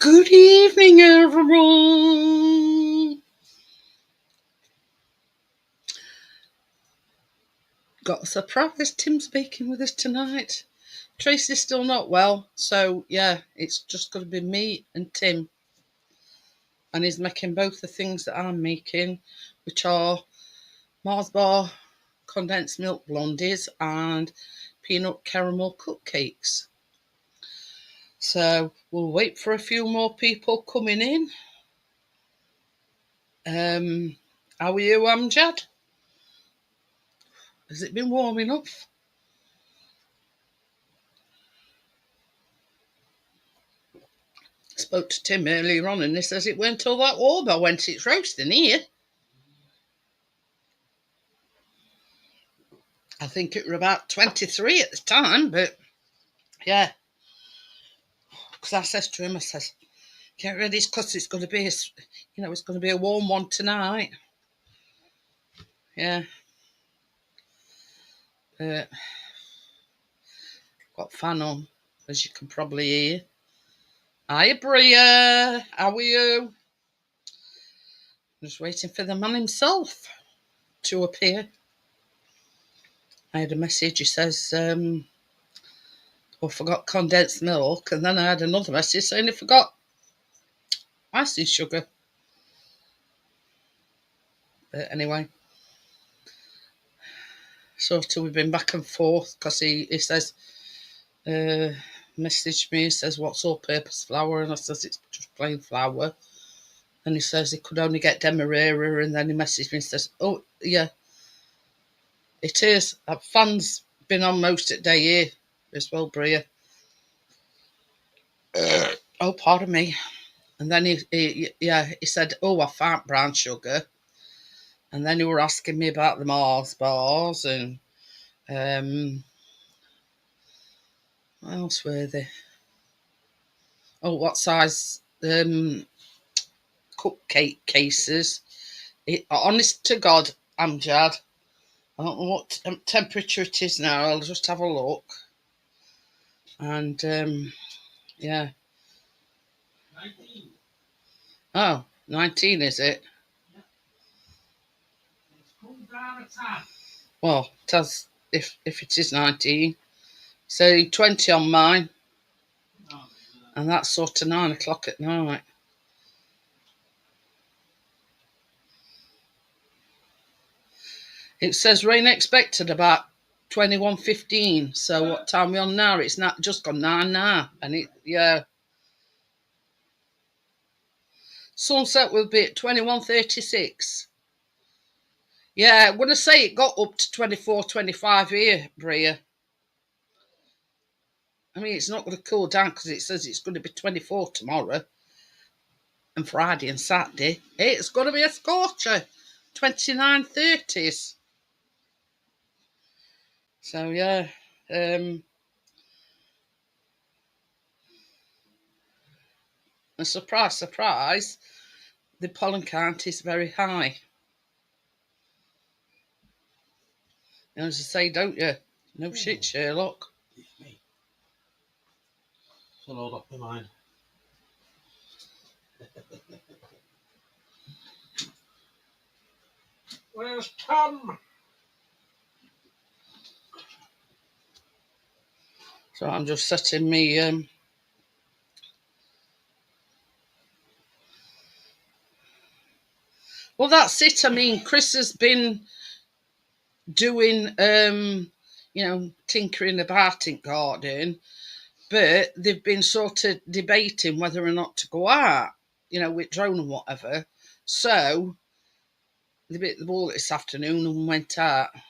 Good evening, everyone. Got a surprise. Tim's baking with us tonight. Tracy's still not well, so yeah, it's just going to be me and Tim. And he's making both the things that I'm making, which are Mars bar condensed milk blondies and peanut caramel cupcakes. So we'll wait for a few more people coming in. How are you, Amjad? Has it been warm enough? I spoke to Tim earlier on and he says it weren't all that warm when it's roasting here. I think it were about 23 at the time, but yeah. Because I says to him, I says, get ready because it's going to be, it's going to be a warm one tonight. Yeah. Got fan on, as you can probably hear. Hiya, Bria. How are you? Just waiting for the man himself to appear. I had a message, he says, forgot condensed milk, and then I had another message saying I forgot icing sugar. But anyway, sort of we've been back and forth because he says, messaged me, he says, what's all-purpose flour? And I says, it's just plain flour. And he says he could only get Demerara, and then he messaged me and says, oh, yeah, it is. Fan's been on most of the day here as well, Bria. Oh, pardon me. And then he said, oh, I found brown sugar. And then he were asking me about the Mars bars and what else were they? Oh, what size cupcake cases. Honest to God, Amjad, I don't know what temperature it is now. I'll just have a look. And yeah. 19. Oh, 19 is it? Yeah. It's cooled down a tad. Well, it has, if it is 19. So 20 on mine. Oh, and that's sort of 9 o'clock at night. It says rain expected about 21:15. So what time are we on now? It's not just gone 9 now, and sunset will be at 21:36. Yeah, I'm gonna say it got up to 24, 25 here, Bria. I mean, it's not going to cool down because it says it's going to be 24 tomorrow and Friday and Saturday. It's going to be a scorcher, 29 30s. So yeah, a surprise, the pollen count is very high. You know, as you say, don't you? No shit, Sherlock. it's me. So load up my mind. Where's Tom? So I'm just setting me. Well, that's it. I mean, Chris has been doing, tinkering about in garden, but they've been sort of debating whether or not to go out, with drone and whatever. So they bit the ball this afternoon and went out. I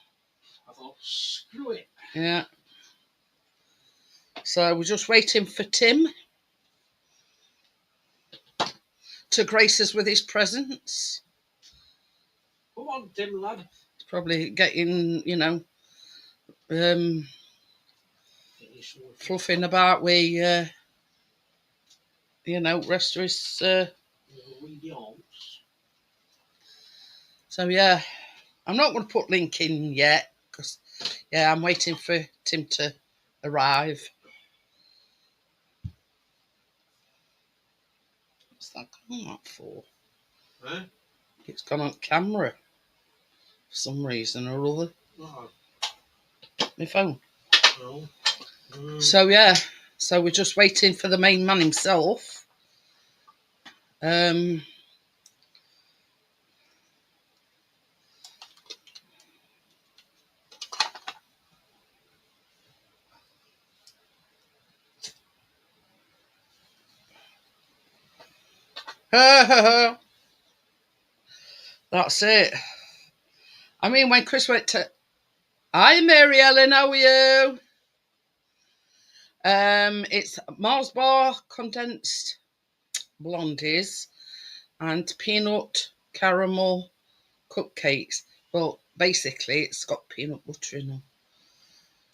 thought, screw it. Yeah. So we're just waiting for Tim to grace us with his presence. Come on, Tim, lad. He's probably getting, fluffing about with, rest of his. So yeah, I'm not going to put link in yet because, yeah, I'm waiting for Tim to arrive. What's that gone on that for? Eh? It's gone on camera for some reason or other. Oh, My phone. no. So yeah, so we're just waiting for the main man himself. That's it. I mean, when Chris went to, hi Mary Ellen, how are you? It's Mars Bar Condensed Blondies and peanut caramel cupcakes. Well, basically, it's got peanut butter in them.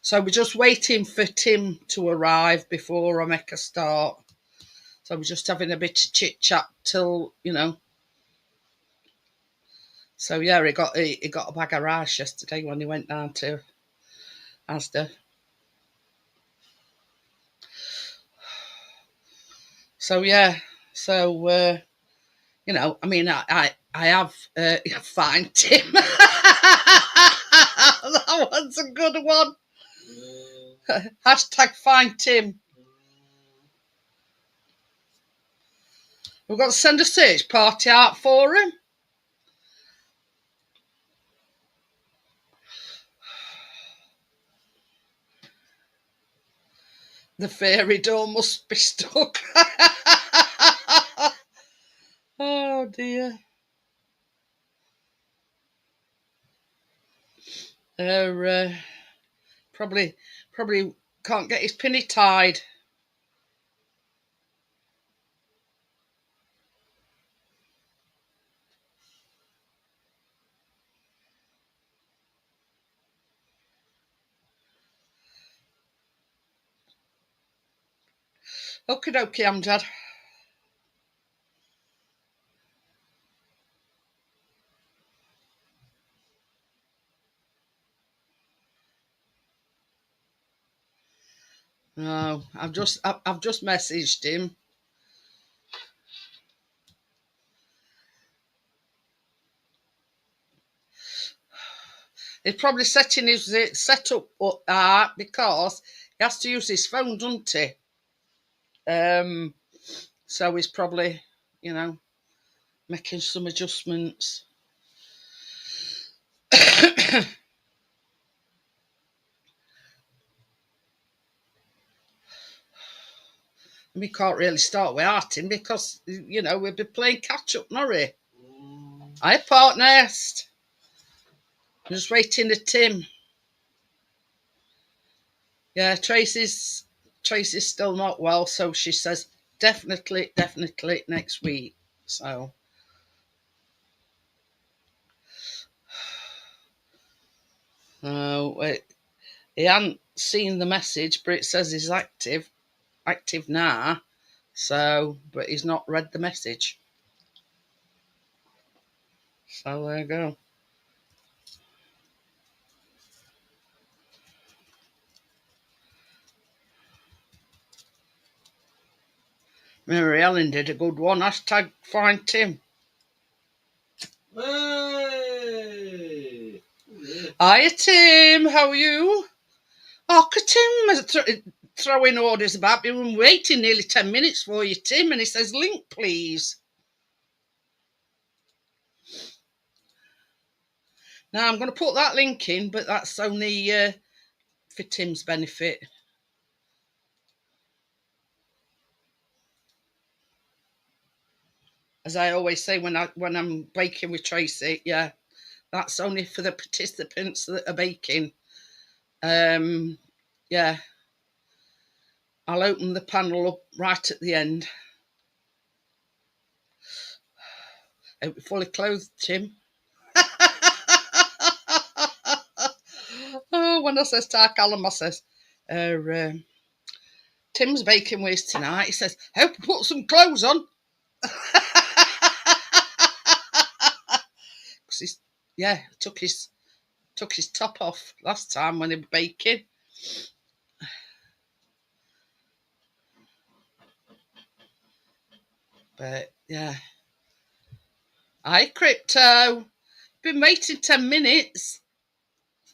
So we're just waiting for Tim to arrive before I make a start. So we're just having a bit of chit chat till, you know. So yeah, he got a bag of rice yesterday when he went down to Asda. So yeah, so you know, I mean, I have find Tim. That one's a good one. Hashtag find Tim. We've got to send a search party out for him. The fairy door must be stuck. Oh dear. Probably can't get his pinny tied. Okie dokie, Amjad. No, I've just messaged him. He's probably setting his setup up because he has to use his phone, doesn't he? So he's probably, you know, making some adjustments. We can't really start without him because, you know, we'll be playing catch up, Norrie. Hi, partners. I'm just waiting at Tim. Yeah, Tracy's still not well, so she says definitely next week. So he hadn't seen the message, but it says he's active now. So, but he's not read the message. So there you go. Mary Ellen did a good one. Hashtag find Tim. Hey! Hiya, Tim. How are you? Oh, Tim is throwing orders about. We've been waiting nearly 10 minutes for you, Tim. And he says, link, please. Now, I'm going to put that link in, but that's only for Tim's benefit. As I always say when I'm baking with Tracy, yeah, that's only for the participants that are baking. Yeah, I'll open the panel up right at the end. Fully clothed, Tim. Oh, when I says to Callum, I says, Tim's baking with us tonight. He says, hope I put some clothes on. Because took his top off last time when he was baking. But yeah. Hi, Crypto. Been waiting 10 minutes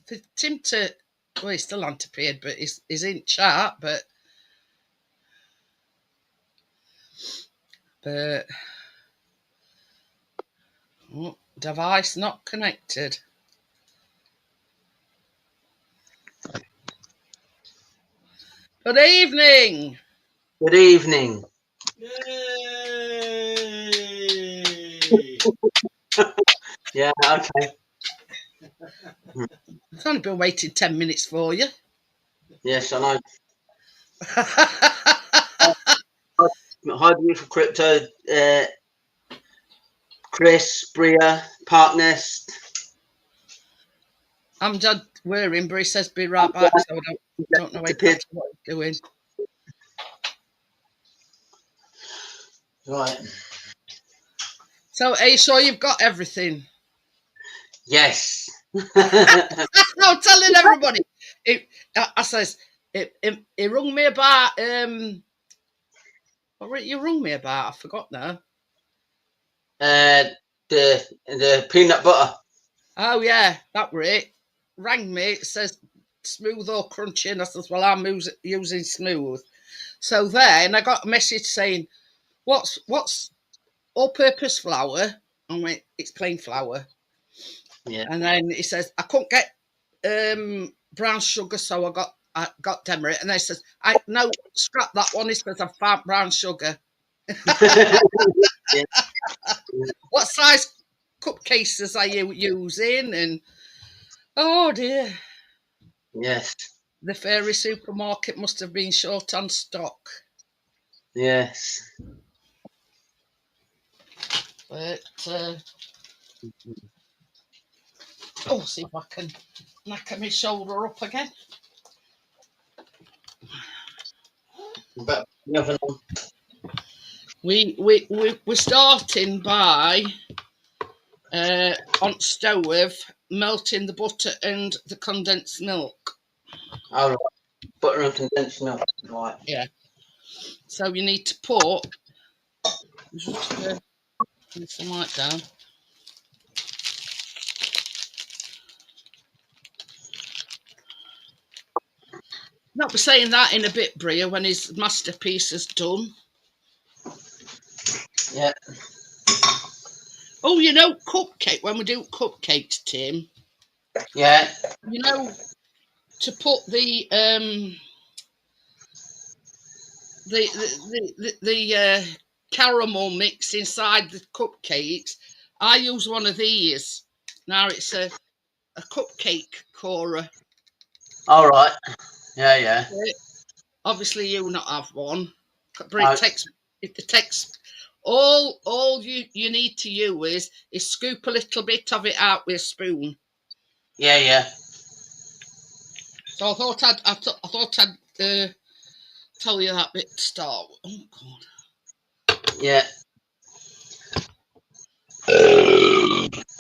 for Tim to. Well, he's still on to period, but he's in chat. But oh, device not connected. Good evening. Good evening. Yay! Yeah, okay. I've only been waiting 10 minutes for you. Yes, I know. Hi, beautiful Crypto, Chris, Bria, Partnest. I'm Judd Waring, but he says be right back, so I don't know exactly what he's doing. Right. So, are you sure you've got everything? Yes. I'm telling everybody. I says, he rung me about, what you rung me about? I forgot now. The peanut butter. Oh, yeah, that were it. Rang me, it says smooth or crunchy, and I says, well, I'm using smooth. So then I got a message saying, what's all-purpose flour? I went, it's plain flour. Yeah. And then he says, I couldn't get brown sugar, so I got demerit. And then he says, no, scrap that one. He says, I've found brown sugar. Yeah. What size cupcakes are you using? And oh dear, Yes. the fairy supermarket must have been short on stock. Yes. But see if I can knack my shoulder up again. But We're starting by on stove melting the butter and the condensed milk. all right. Butter and condensed milk. Right. Yeah. So you need to put just put some light down. Not be saying that in a bit, Bria, when his masterpiece is done. Yeah. Oh, you know, cupcake. When we do cupcakes, Tim. Yeah. You know, to put the caramel mix inside the cupcakes, I use one of these. Now it's a cupcake corer. All right. Yeah. Yeah. Obviously, you not have one, but it takes all you need to use is scoop a little bit of it out with a spoon. Yeah. Yeah. So I thought I'd tell you that bit to start. Oh God. Yeah.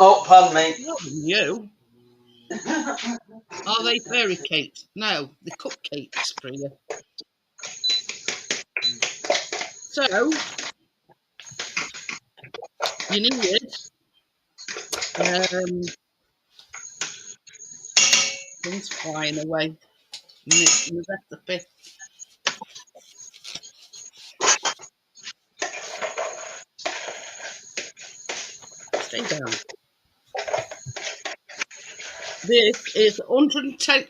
Oh, pardon me. Not you. Are they fairy cakes? No, the cupcakes, Bria. So you need things flying away. The recipe. Stay down. This is 110.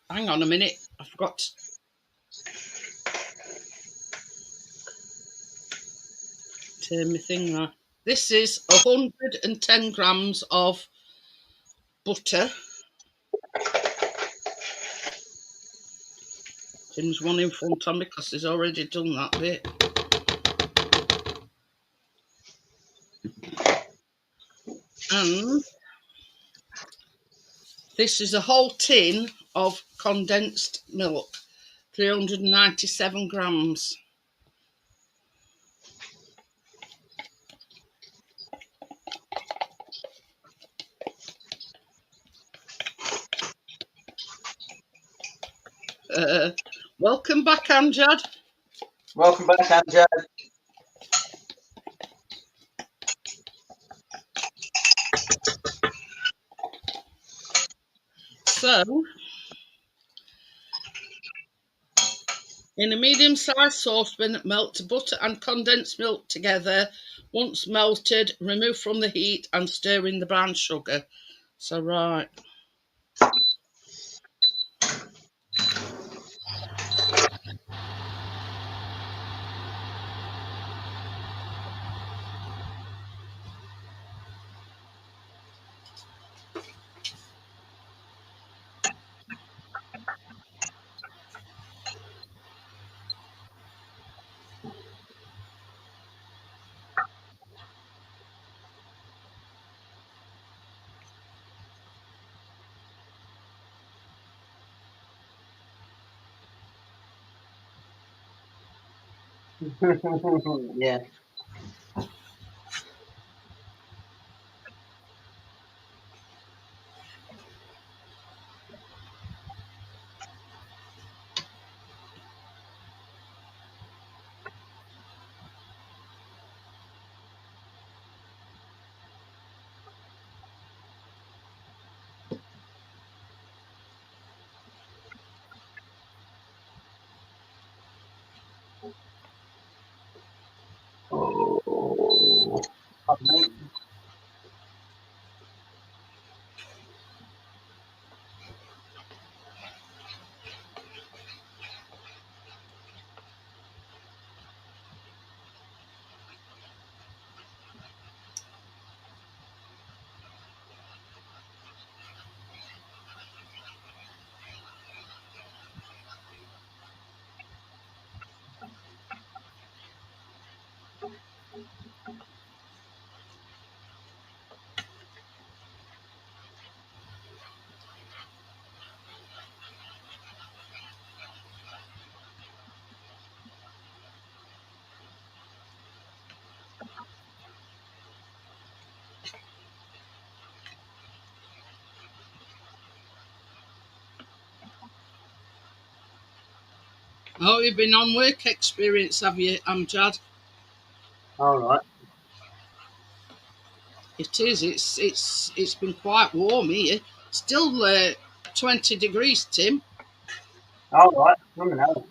Hang on a minute. I forgot. Turn my thing there. This is 110 grams of butter. Tim's one in front of me because he's already done that bit. And this is a whole tin of condensed milk, 397 grams. Welcome back, Amjad. Welcome back, Amjad. So, in a medium-sized saucepan, melt butter and condensed milk together. Once melted, remove from the heat and stir in the brown sugar. So, right. Yeah. Oh. Oh, you've been on work experience, have you, Amjad? All right. It is. It's been quite warm here. Still 20 degrees, Tim. All right. Coming out.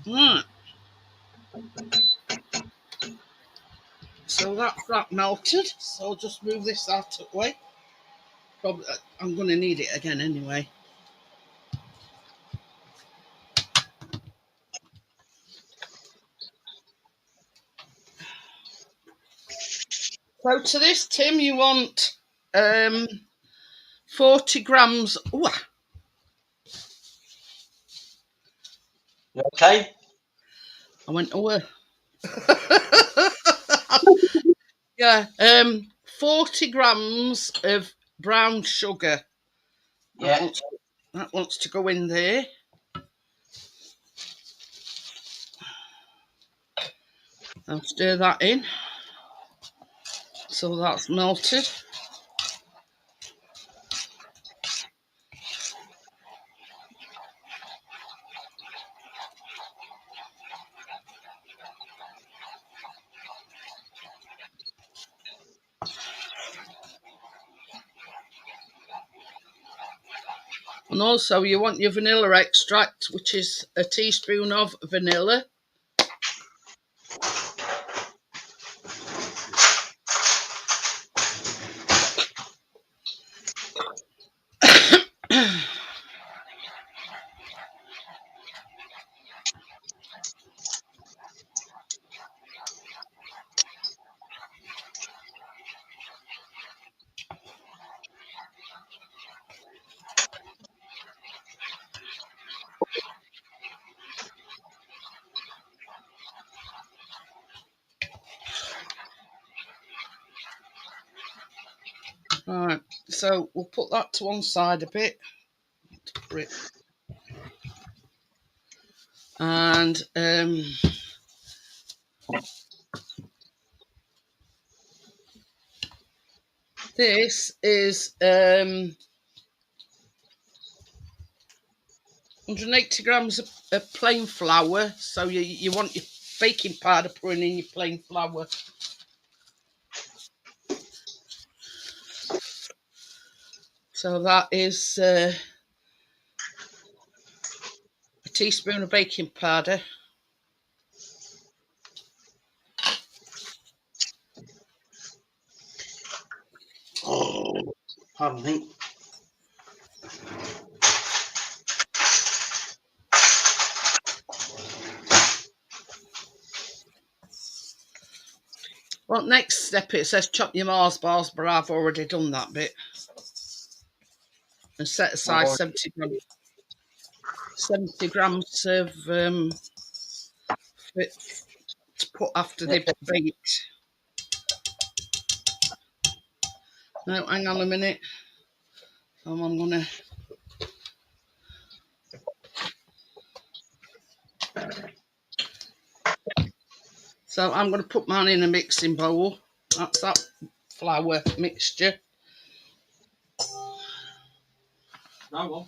Right. So that's that melted. So I'll just move this out of the way. Probably, I'm going to need it again anyway. So to this, Tim, you want 40 grams. Ooh, You okay? I went away. Yeah, 40 grams of brown sugar. That Yeah. wants, that wants to go in there. I'll stir that in. So that's melted. And also you want your vanilla extract, which is a teaspoon of vanilla. Right, so we'll put that to one side a bit. And this is 180 grams of plain flour. So you want your baking powder pouring in your plain flour. So that is a teaspoon of baking powder. Oh, pardon me. Well, next step it says chop your Mars bars, but I've already done that bit. And set aside 70 grams of to put after they've baked. Now, hang on a minute. I'm gonna. So I'm gonna put mine in a mixing bowl. That's that flour mixture. No.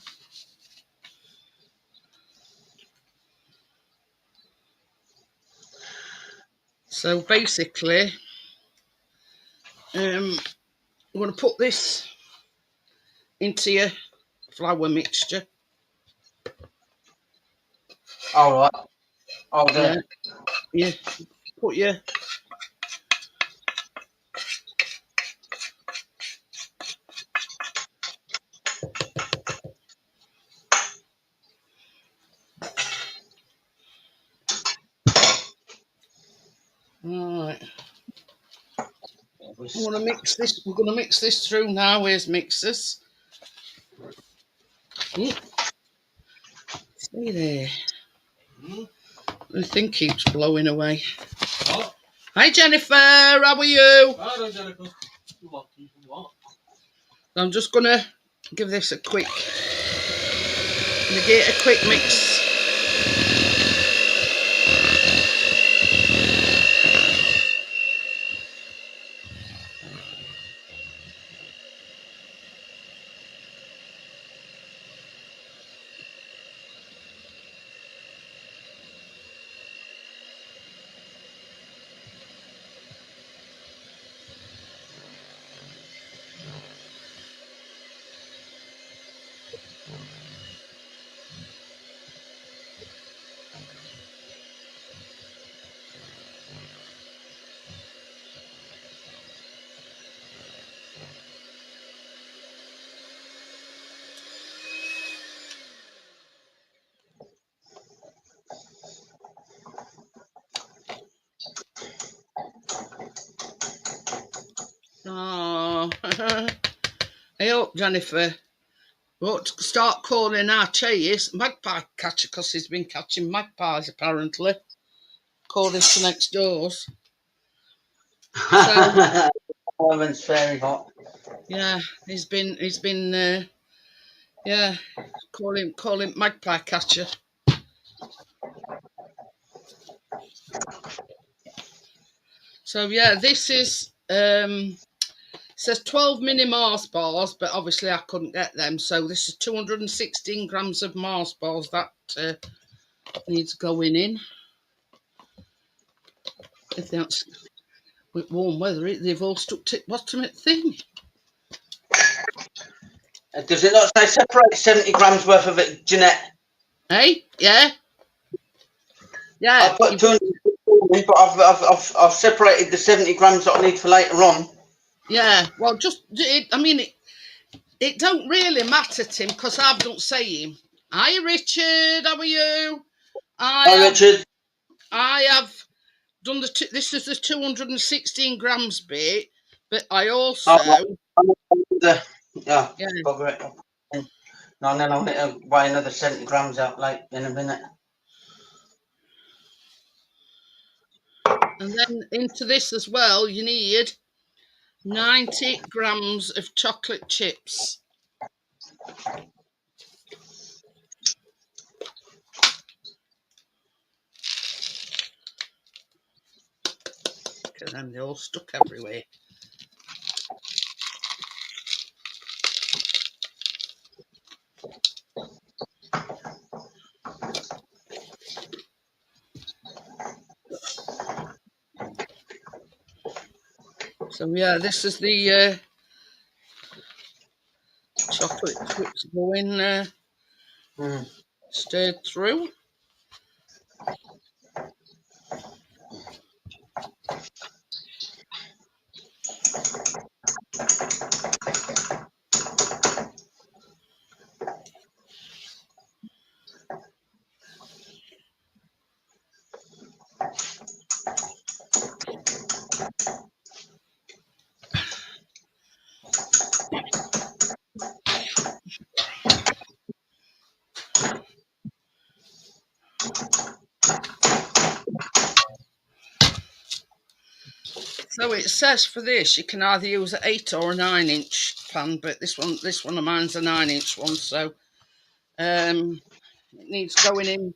So basically, I'm going to put this into your flour mixture. All right. I'll do Yeah, it. you put your. All right. I'm going to mix this. We're going to mix this through now. Here's mixers. Stay there. The thing keeps blowing away. What? Hi Jennifer, how are you? Hello, Jennifer. What? I'm just going to give this a quick mix. Oh, I hope Jennifer won't start calling our chase magpie catcher because he's been catching magpies apparently, according to next doors. So Oven's very hot. yeah, he's been yeah, call him magpie catcher. So yeah, this is says 12 mini Mars bars, but obviously I couldn't get them. So this is 216 grams of Mars bars that needs going in. If that's with warm weather, they've all stuck to the bottom thing. Does it not say separate 70 grams worth of it, Jeanette? Hey, yeah, I put 200 in, but I've separated the 70 grams that I need for later on. yeah. Well, I mean, it don't really matter, Tim, because I don't say him. Hi, Richard. How are you? Hi, Richard. I have done this is the 216 grams bit, but I also Yeah, yeah. bugger it. No, and then I'll need to weigh another 70 grams out like in a minute. And then into this as well, you need 90 grams of chocolate chips. Look at them, they're all stuck everywhere. So yeah, this is the chocolate chips going stirred through. So it says for this you can either use an 8 or a 9-inch pan, but this one of mine's a 9-inch one, so it needs going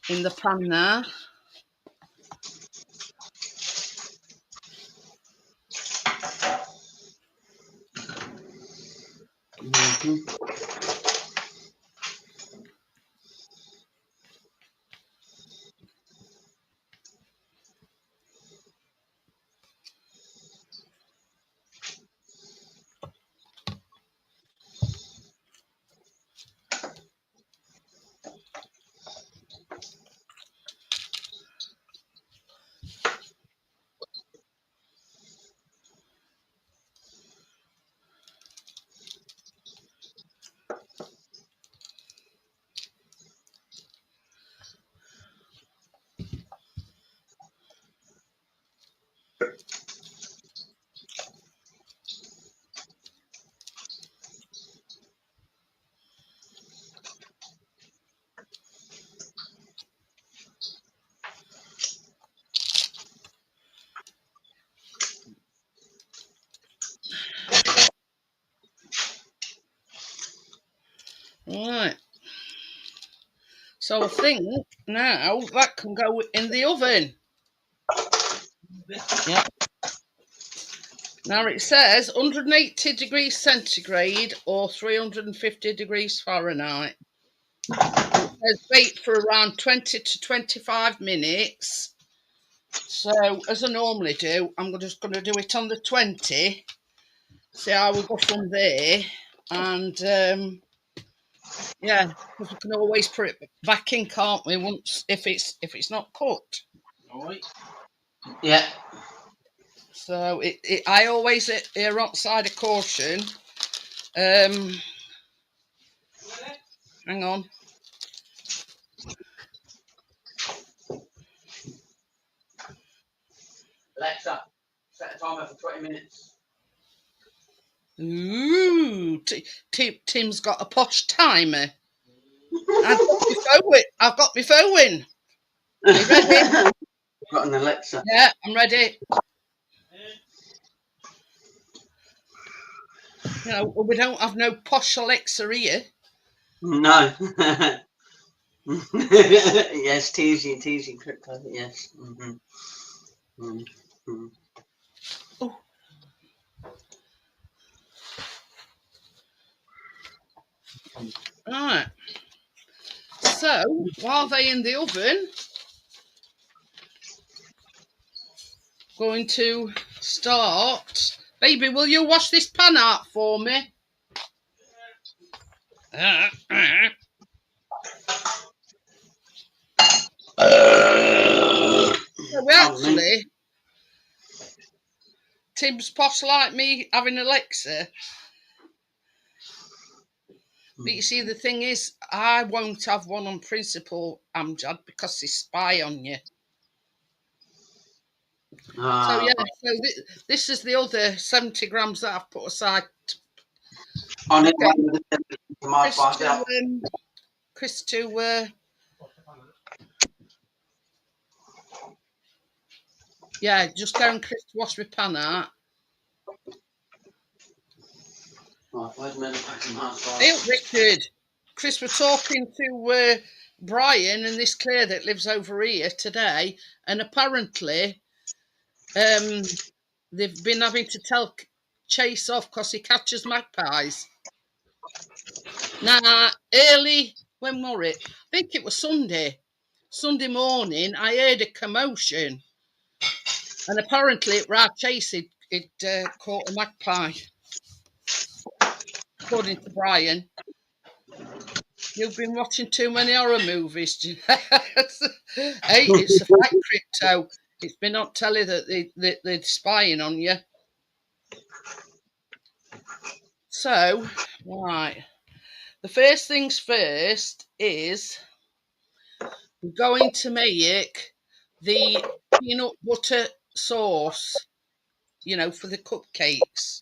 in the pan now. Right. So I think now that can go in the oven. Yeah. Now it says 180 degrees centigrade or 350 degrees Fahrenheit. It says bake for around 20 to 25 minutes. So as I normally do, I'm just going to do it on the 20. See how we go from there. And yeah, because we can always put it back in, can't we? Once if it's not cooked. All right. Yeah. So I always err on side of caution. Hang on. Alexa, set a timer for 20 minutes. Ooh, Tim's got a posh timer. I've got my phone. Are you ready? Got an Alexa. Yeah, I'm ready. You know, we don't have no posh Alexa here. No. Yes, teasing crypto. Yes. Oh. Right. So while they're in the oven, going to start. Baby, will you wash this pan out for me? So we actually, Tim's posh like me having Alexa. But you see, the thing is, I won't have one on principle, Amjad, because they spy on you. So yeah, so this is the other 70 grams that I've put aside. On Chris to yeah, just go and Chris to wash my pan out. Hey, Richard. Chris, we're talking to Brian and this Claire that lives over here today, and apparently they've been having to tell Chase off because he catches magpies. Now, early, when were it? I think it was Sunday morning, I heard a commotion. And apparently it was chasing caught a magpie. According to Brian, you've been watching too many horror movies, Jeanette. Hey, it's a fact, Crypto. It's been on telly that they're spying on you. So, right. The first things first is we're going to make the peanut butter sauce, for the cupcakes.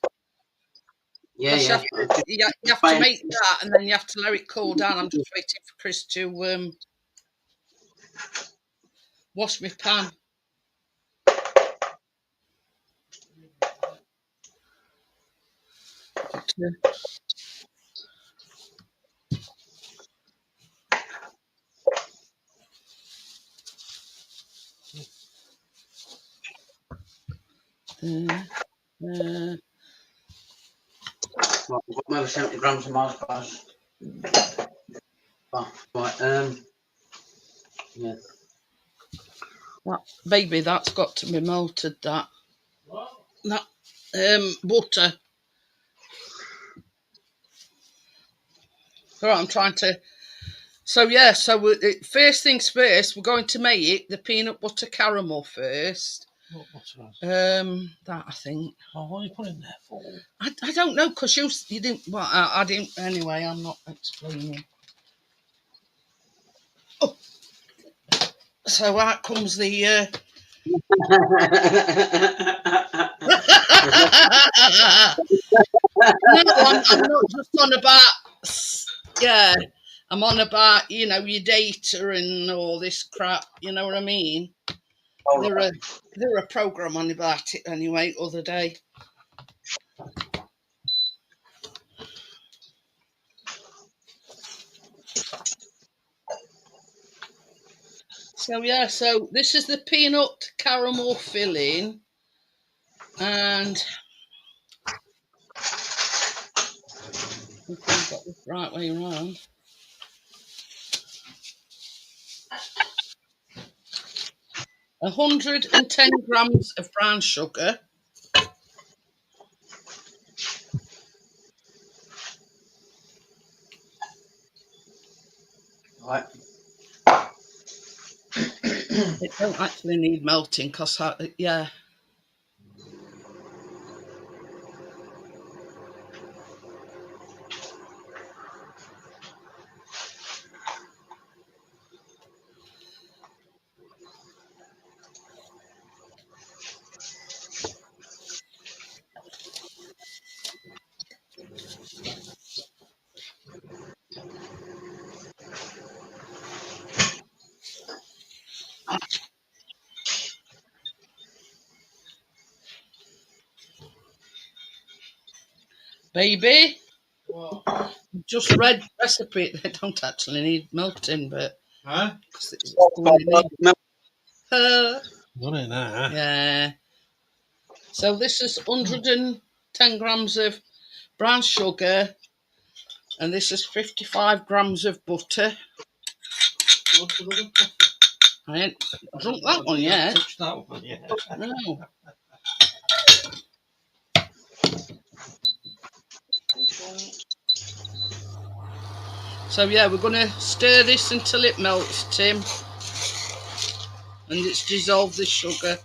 Yeah, Because yeah. you have to make that and then you have to let it cool down. I'm just waiting for Chris to wash my pan. Right, we've got maybe 70 grams of marshmallows. Oh, right, yeah. Baby, that's got to be melted, that. What? That butter. All right, I'm trying to. So yeah, first things first, we're going to make the peanut butter caramel first. What butter? That I think. Oh, what are you putting there for? I don't know because you didn't. Well, I didn't anyway. I'm not explaining. Oh, so out comes the. No, I'm not just on about. Yeah, I'm on about your data and all this crap. You know what I mean? Oh, There a program on about it anyway. Other day. So yeah, so this is the peanut caramel filling, and I think I've got this right way around. 110 grams of brown sugar. right. It don't actually need melting because, yeah. Baby, What? just read recipe. They don't actually need melting, but Huh? because it's going in. Got it now. Yeah. So this is 110 grams of brown sugar, and this is 55 grams of butter. What's another coffee? I ain't drunk that one yet. Touch that one, yeah. No. So yeah, we're going to stir this until it melts, Tim. And it's dissolved the sugar.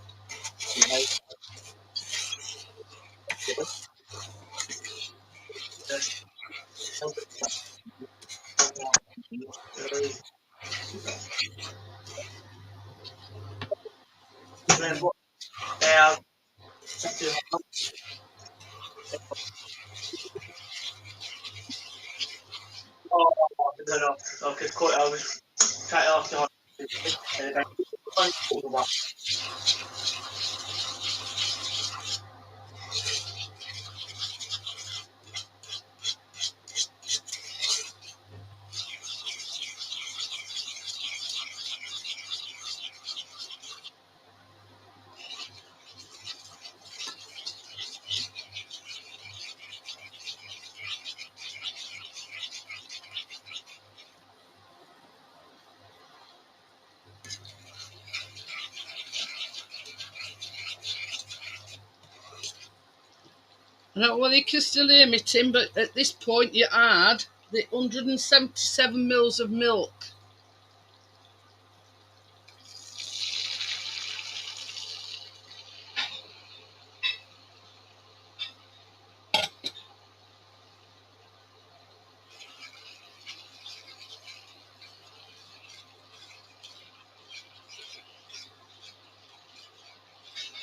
I don't know whether you can still hear me, Tim, but at this point you add the 177 mils of milk.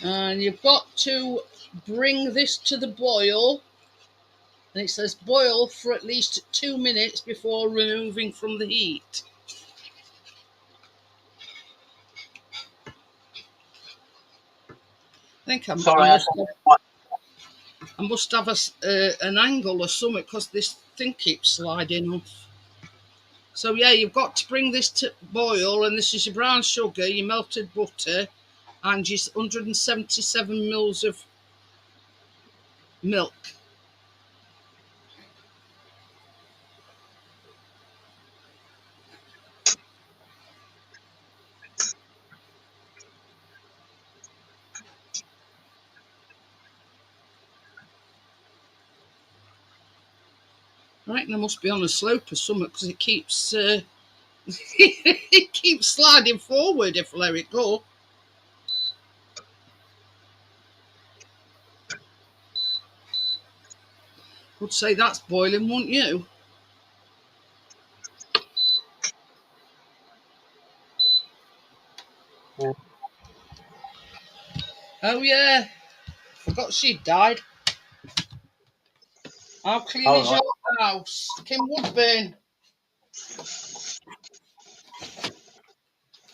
And you've got to bring this to the boil. And it says boil for at least 2 minutes before removing from the heat. I think I must have an angle or something because this thing keeps sliding off. So yeah, you've got to bring this to boil, and this is your brown sugar, your melted butter, and your 177 mils of milk. I reckon I must be on a slope or something because it keeps it keeps sliding forward if I let it go. Would say that's boiling, wouldn't you? Yeah. Oh yeah, forgot she died. How clean is your house, Kim Woodburn?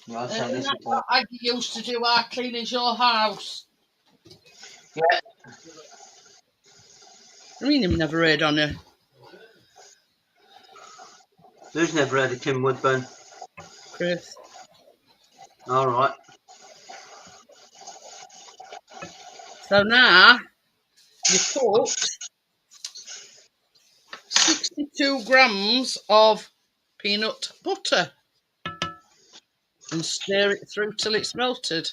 Right, so Isn't this that is what Aggie used to do? How clean is your house? Yeah. I mean, I've never heard on her. Who's never heard of Kim Woodburn? Chris. All right. So now you put 62 grams of peanut butter and stir it through till it's melted.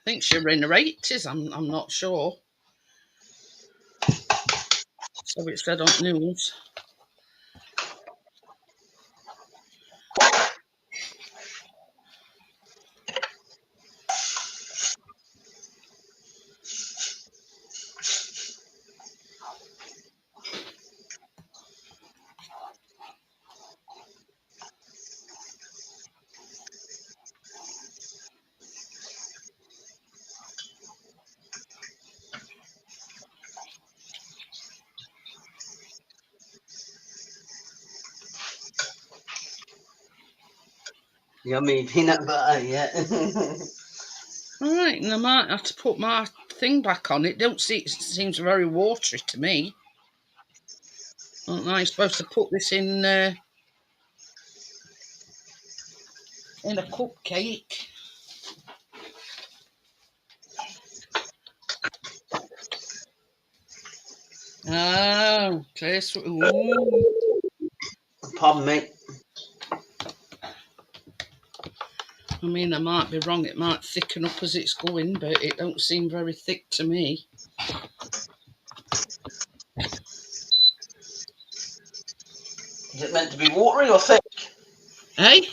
I think she's in her 80s, I'm not sure. So it said on news. Yummy peanut butter, yeah. All right, and I might have to put my thing back on. It seems very watery to me. Aren't I supposed to put this in a cupcake? Oh, taste. Ooh. Pardon me. I mean, I might be wrong. It might thicken up as it's going, but it don't seem very thick to me. Is it meant to be watery or thick? Hey,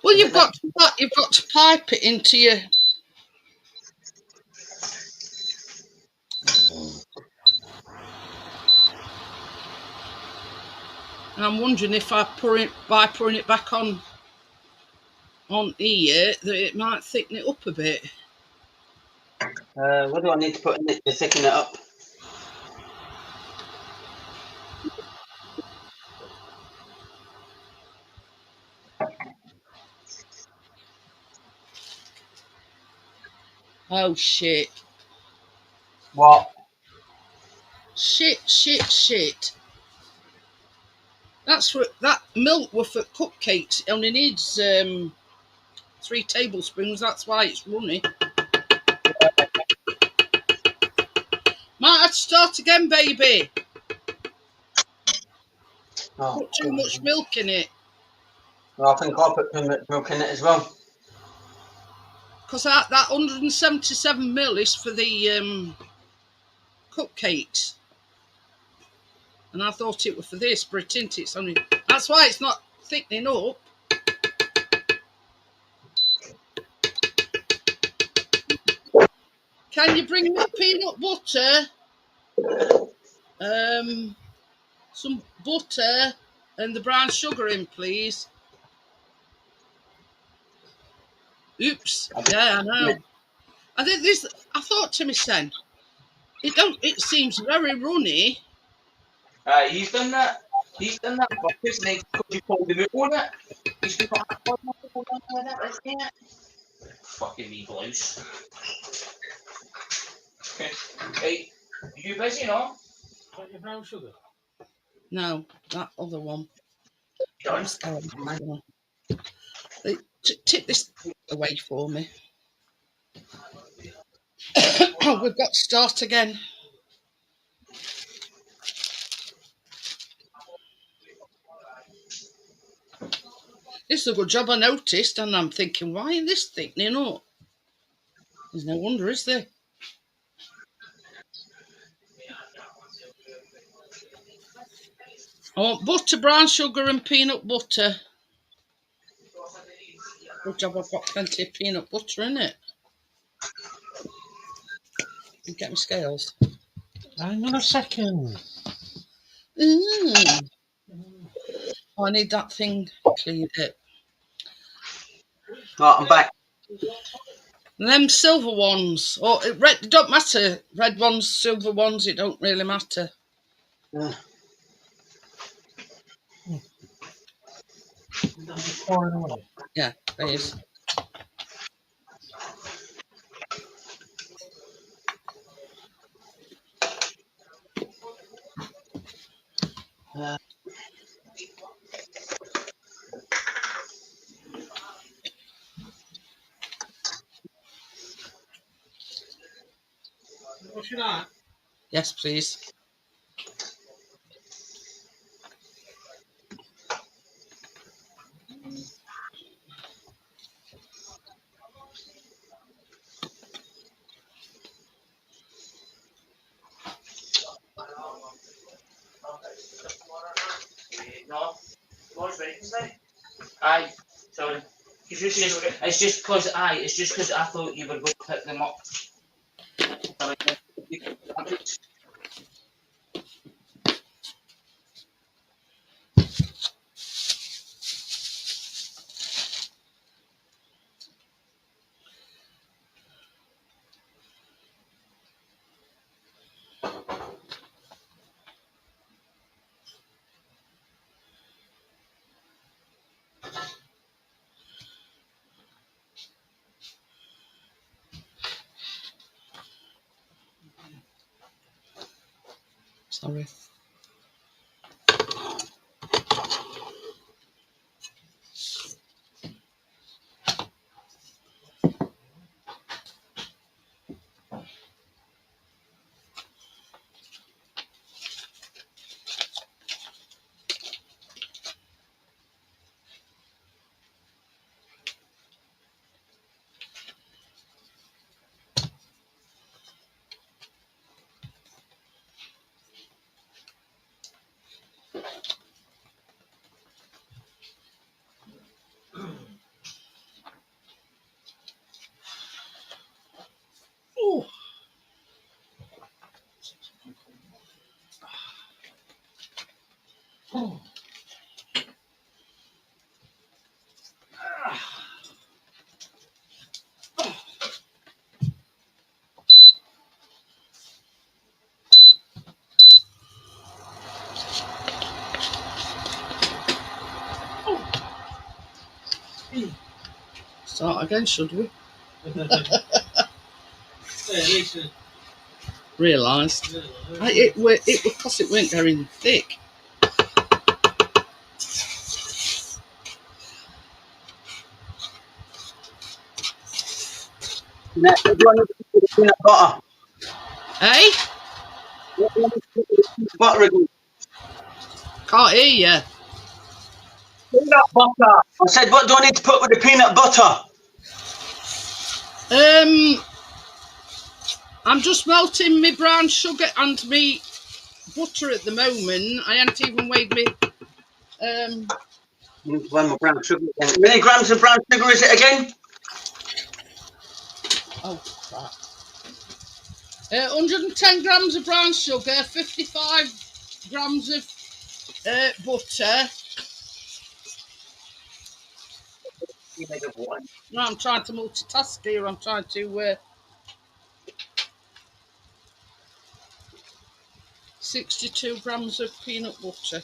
well, you've got to pipe it into your. I'm wondering if by pouring it back on here, that it might thicken it up a bit. What do I need to put in it to thicken it up? Oh shit! What? Shit! That's what that milk were for cupcakes. It only needs 3 tablespoons. That's why it's runny. Might have to start again, baby. Oh, Put too much milk in it. well, I think I'll put too much milk in it as well. Because that 177 ml is for the cupcakes. And I thought it was for this, but it isn't. It's only, that's why it's not thickening up. Can you bring me peanut butter? Some butter and the brown sugar in, please. Oops. Yeah, I know. I think this. I thought to myself, it seems very runny. He's done that. He's done that because you pulled him out on it. He's been like, fucking me blouse. Hey, you busy, no? Got your brown sugar? No, that other one. Done. Tip this away for me. Oh, we've got to start again. This is a good job I noticed, and I'm thinking, why is this thickening up? There's no wonder, is there? I want butter, brown sugar and peanut butter. Good job I've got plenty of peanut butter in it. And get my scales. Hang on a second. Oh, I need that thing cleaned up. Right, I'm back. And them silver ones, or red, it don't matter. Red ones, silver ones, it don't really matter. Pouring away. Yeah, there is. What's that? Yes, please. No, aye, sorry. It's just because I thought you were going to pick them up. Sorry. Oh. Oh. Start again, should we? Realised. It was because it weren't very thick. Jeanette, what do you want to do with the peanut butter? Hey? What do you want to do with the peanut butter again? Can't hear you. Peanut butter. I said, what do I need to put with the peanut butter? I'm just melting my brown sugar and me butter at the moment. I haven't even weighed me. One more brown sugar again. How many grams of brown sugar is it again? Oh crap! 110 grams of brown sugar, 55 grams of butter. You made of one. No, I'm trying to multitask here. I'm trying to 62 grams of peanut butter.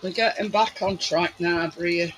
We're getting back on track now, Bria.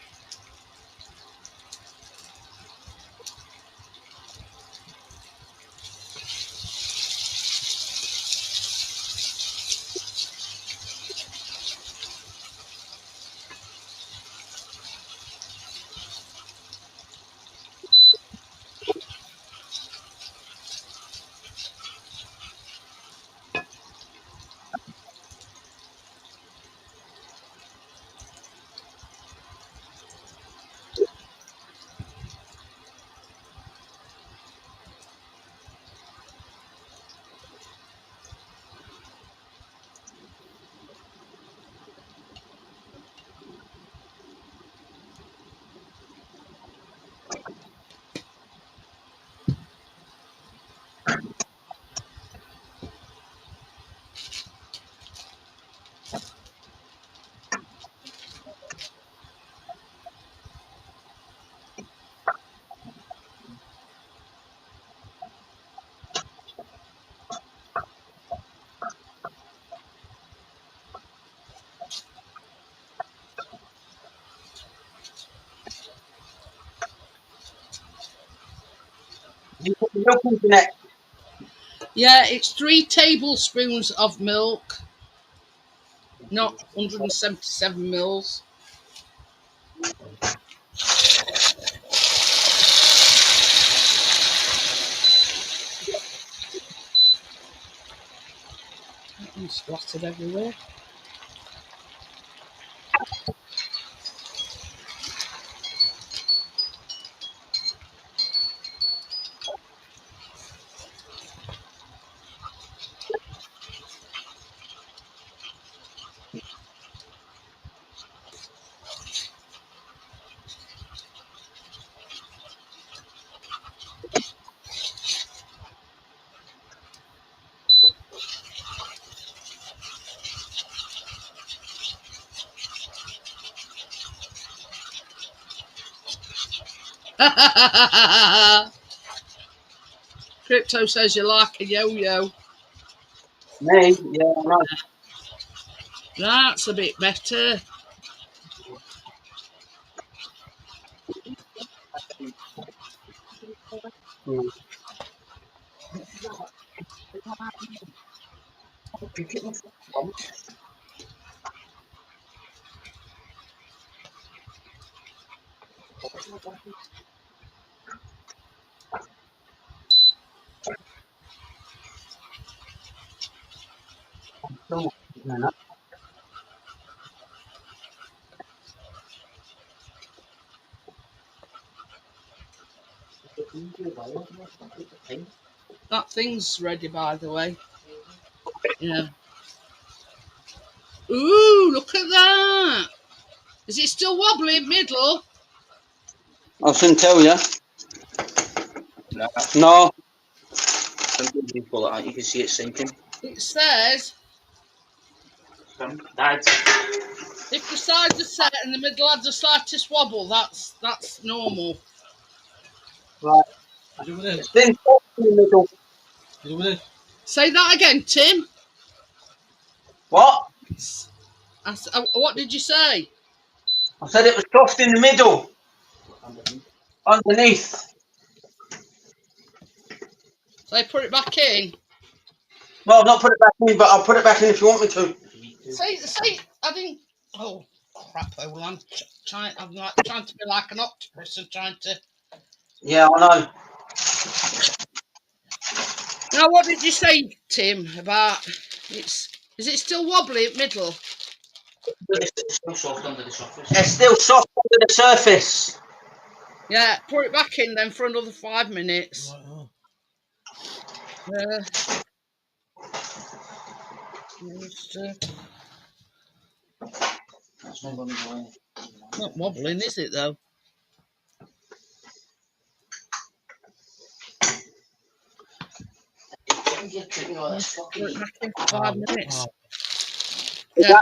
You put the milk in, Jeanette. Yeah, it's 3 tablespoons of milk, not 177 mils. That one's splattered everywhere. Crypto says you like a yo-yo. Me? Yeah, I know. That's a bit better. Mm. That thing's ready, by the way. Yeah. Ooh, look at that. Is it still wobbly in middle? I couldn't tell you. No, No. something you pull it out, you can see it sinking. It says if the sides are set and the middle adds the slightest wobble, that's normal. Right. It's been soft in the middle. Say that again, Tim. What? What did you say? I said it was soft in the middle. Underneath. So I put it back in. Well, I've not put it back in, but I'll put it back in if you want me to. Say, I didn't. Oh crap! Oh, well, I'm like trying to be like an octopus and trying to. Yeah, I know. Now, what did you say, Tim? About it's? Is it still wobbly at middle? It's still soft under the surface. It's still soft under the surface. Yeah, put it back in then for another 5 minutes. That's not going to go in. Not wobbling, is it though? Put it back in for 5 minutes. Yeah,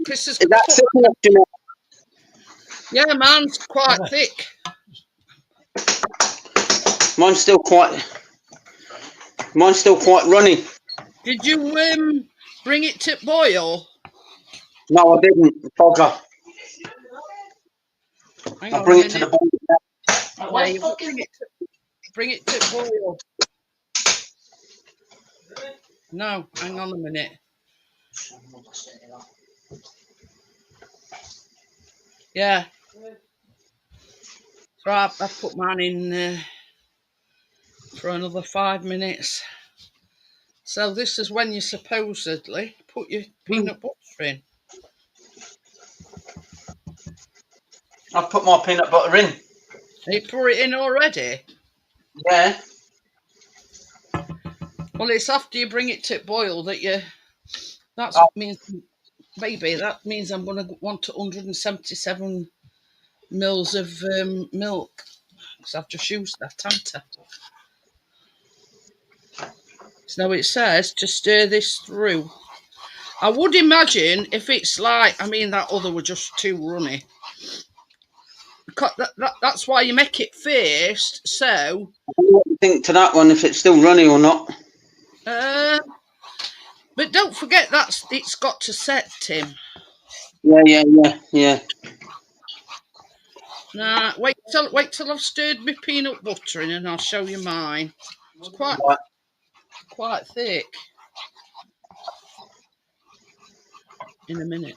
Chris is that thick enough, Jeanette? Yeah, mine's quite thick. Mine's still quite runny. Did you bring it to boil? No, I didn't. Fogger. Hang I'll on bring a it to minute. the boil. Yeah, you bring it to boil. No, hang on a minute. Yeah. So I've put mine in for another 5 minutes. So this is when you supposedly put your peanut butter in. I've put my peanut butter in. You pour it in already? Yeah. Well, it's after you bring it to boil that you. Means, baby. That means I'm going to want 177 mils of milk because I've just used that, haven't I? So it says to stir this through. I would imagine if it's like, that other were just too runny. That's why you make it first. So. What do you think to that one? If it's still runny or not? But don't forget it's got to set, Tim. Yeah. Nah, wait till I've stirred my peanut butter in, and I'll show you mine. It's quite thick. In a minute.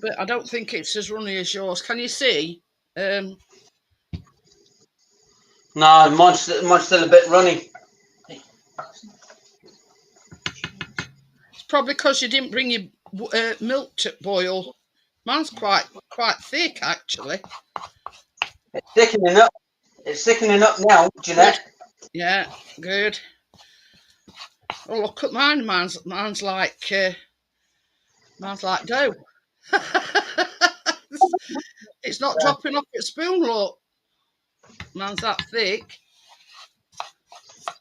But I don't think it's as runny as yours. Can you see? No, mine's still a bit runny. It's probably because you didn't bring your milk to boil. Mine's quite thick, actually. It's thickening up. It's thickening up now, Jeanette. Yeah, good. Oh, look at mine. Mine's like dough. It's not dropping off its spoon, look. Mine's that thick.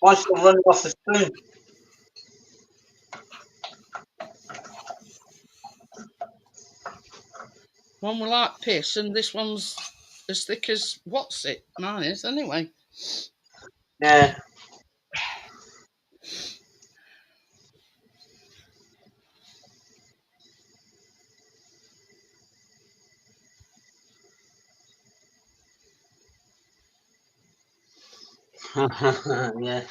Mine's still running off the spoon. One will like piss, and this one's as thick as what's it? Mine is, anyway. Yeah. Yeah.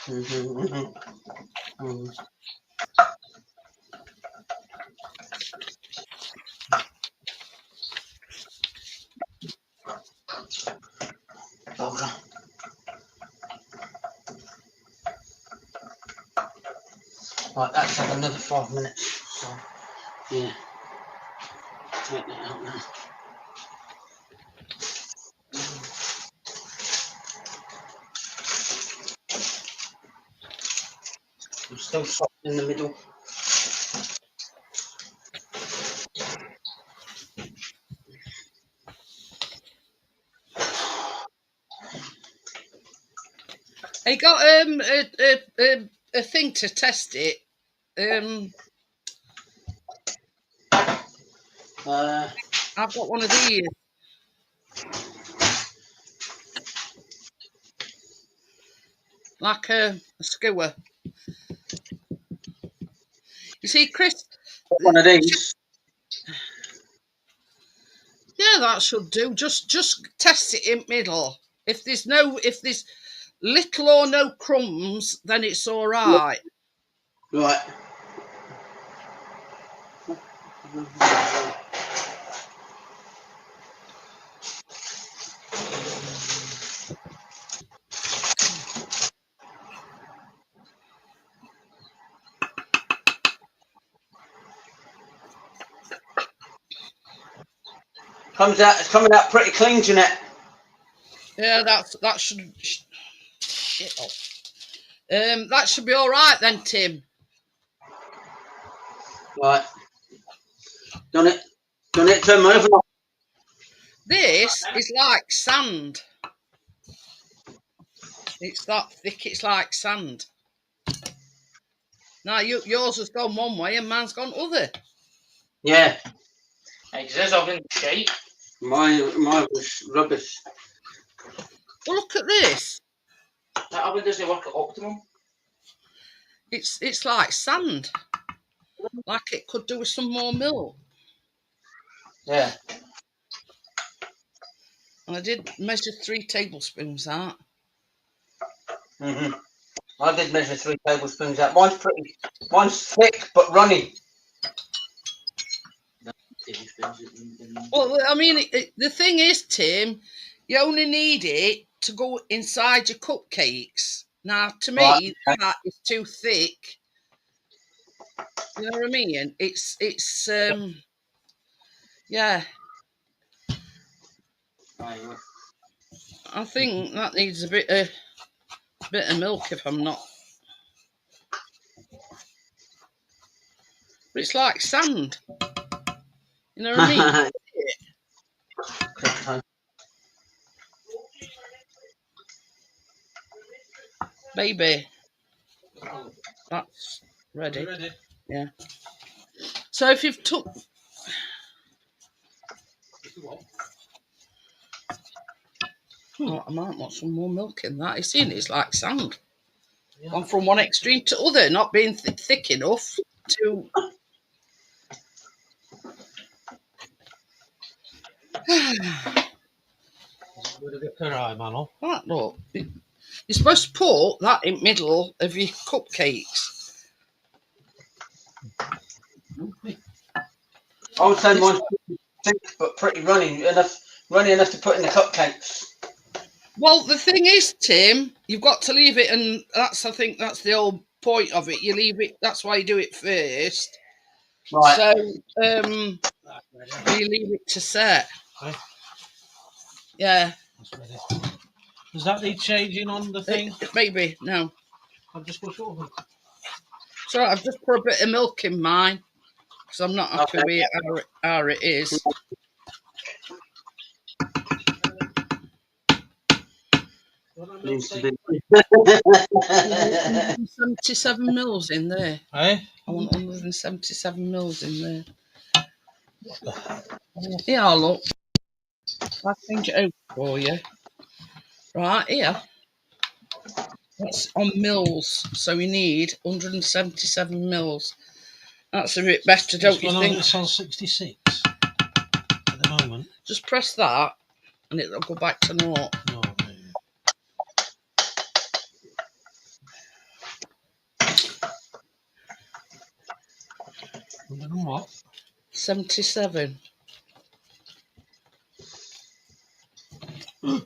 Right, that's like another 5 minutes. So, yeah. Take that out now. I'm still soft in the middle. I got a thing to test it. I've got one of these. Like a skewer. You see, Chris. One of these. Yeah, that should do. Just test it in middle. If there's little or no crumbs, then it's all right. Right. It's coming out pretty clean, Jeanette. Yeah, that should shit off. That should be all right then, Tim. Right. Done it. Turn my oven off. This is like sand. It's that thick. It's like sand. Now yours has gone one way and mine's gone other. Yeah. Hey, because this oven's shite. Mine was rubbish. Well, look at this. That oven doesn't work at optimum. It's like sand. Like it could do with some more milk. Yeah. And I did measure 3 tablespoons out. I did measure 3 tablespoons out. Mine's thick but runny. Well, I mean, the thing is, Tim, you only need it to go inside your cupcakes. Now, to me, that is too thick. You know what I mean? It's yeah. I think that needs a bit of milk, if I'm not. But it's like sand. You know what I mean? Baby, that's ready. Yeah. So if you've took. Oh, I might want some more milk in that. You see, it's like sand. Gone from one extreme to other, not being thick enough to. That look. You're supposed to put that in the middle of your cupcakes. I would say mine's thick but pretty runny enough to put in the cupcakes. Well, the thing is, Tim, you've got to leave it, and I think that's the whole point of it. You leave it. That's why you do it first. Right. So, you leave it to set. Okay. Yeah. Does that need changing on the thing? Maybe no. I've just put over. So I've just put a bit of milk in mine because I'm not happy with how it is. 177 mils in there. Eh? I want 177 mils in there. Yeah, look. I'll change it over for you. Right here. That's on mils, so we need 177 mils. That's a bit better, don't you think? It's on 66 at the moment. Just press that, and it'll go back to naught. What? 77. Oh.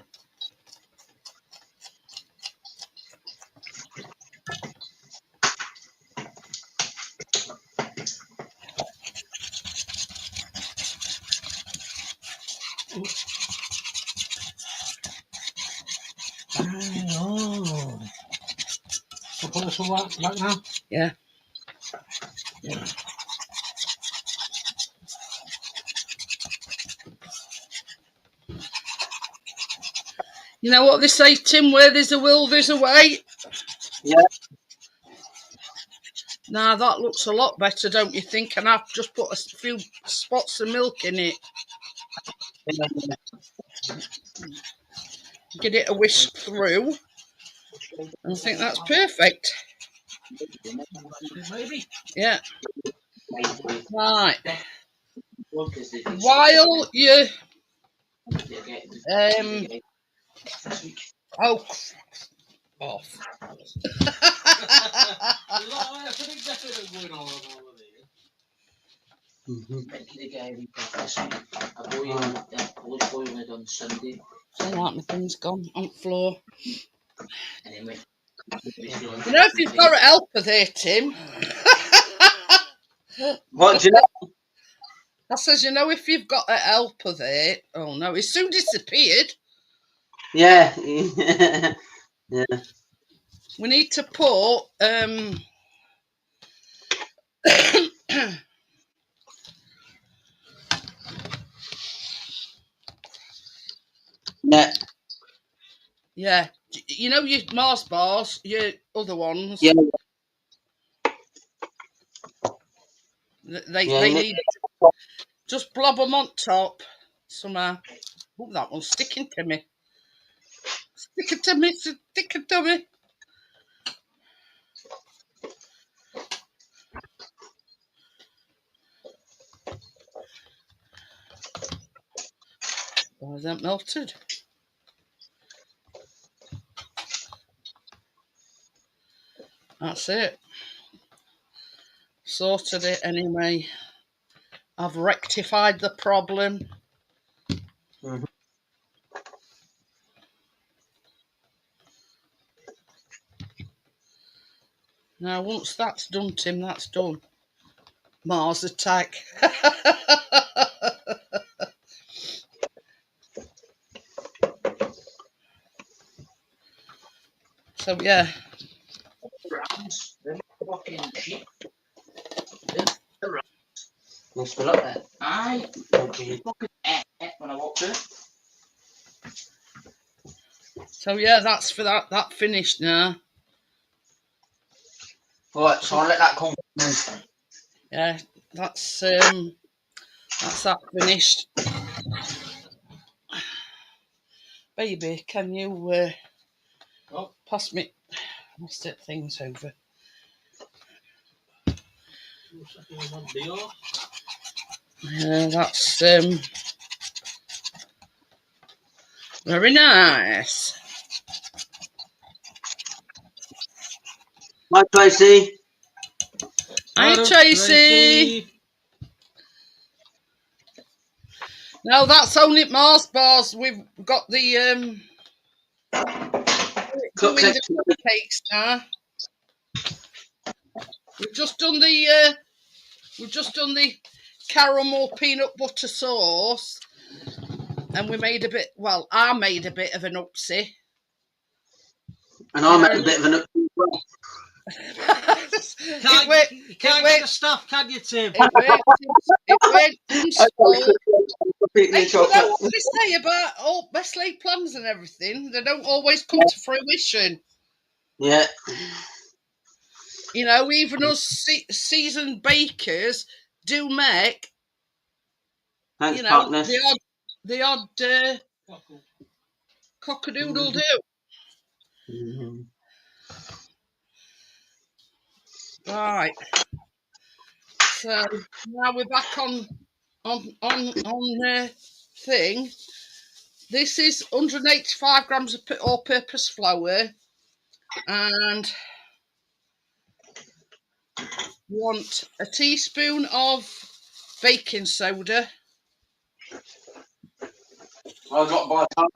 So put this all back now? Yeah. You know what they say, Tim? Where there's a will, there's a way. Yeah. Now that looks a lot better, don't you think? And I've just put a few spots of milk in it. Get it a whisk through. And I think that's perfect. Maybe. Yeah. Right. While you oh off. I like my things gone on the floor. You know, if you've got a helper there, Tim. What, Jeanette? I says, you know, if you've got a helper there. Oh no, it soon disappeared. Yeah. Yeah. We need to put Yeah. yeah. You know your Mars bars, your other ones. Yeah. They need just blob them on top somehow. Oh, that one's sticking to me. Sticking to me, sticking to me. Why is that melted? That's it. Sorted it anyway. I've rectified the problem. Mm-hmm. Now, once that's done, Tim, that's done. Mars attack. So, yeah. Let's fill up there. Aye. Okay. When I walked in. So, yeah, that's for that. That finished now. Right, so I'll let that come. Yeah, that's that finished. Baby, can you pass me things over? Yeah, that's very nice. Hi, Tracy. Hi, Tracy. No, that's only Mars bars. We've got the doing the cupcakes now. We've just done the caramel peanut butter sauce, and we made a bit. Well, I made a bit of an upsie, and I made a bit of an. Can't get the stuff, can you, Tim? It went Hey, you know what they say about all best laid plans and everything? They don't always come to fruition. Yeah. You know, even us seasoned bakers do make, Thanks, you know, partners. the odd cock-a-doodle do. Mm-hmm. Right. So now we're back on the thing. This is 185 grams of all-purpose flour, and you want a teaspoon of baking soda. I got by time.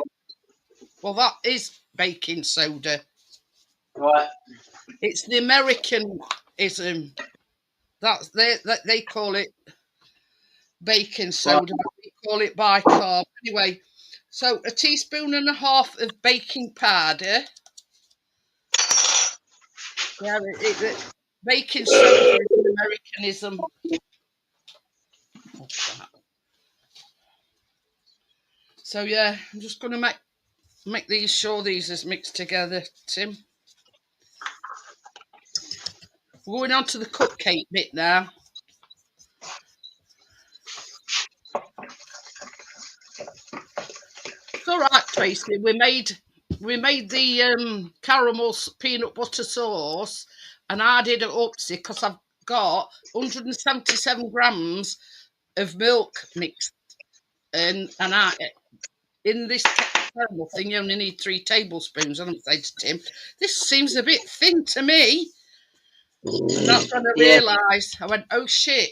Well, that is baking soda. Right. It's the Americanism. They call it baking soda, but we call it bicarb. Anyway, so a teaspoon and a half of baking powder. Yeah, baking soda is an Americanism. So yeah, I'm just going to make these sure these is mixed together, Tim. We're going on to the cupcake bit now. It's all right, Tracy. We made the caramel peanut butter sauce, and I did it upsy because I've got 177 grams of milk mixed, and I in this caramel thing you only need 3 tablespoons. And I'm saying to Tim, this seems a bit thin to me. And that's when I Yeah. realised. I went, oh shit,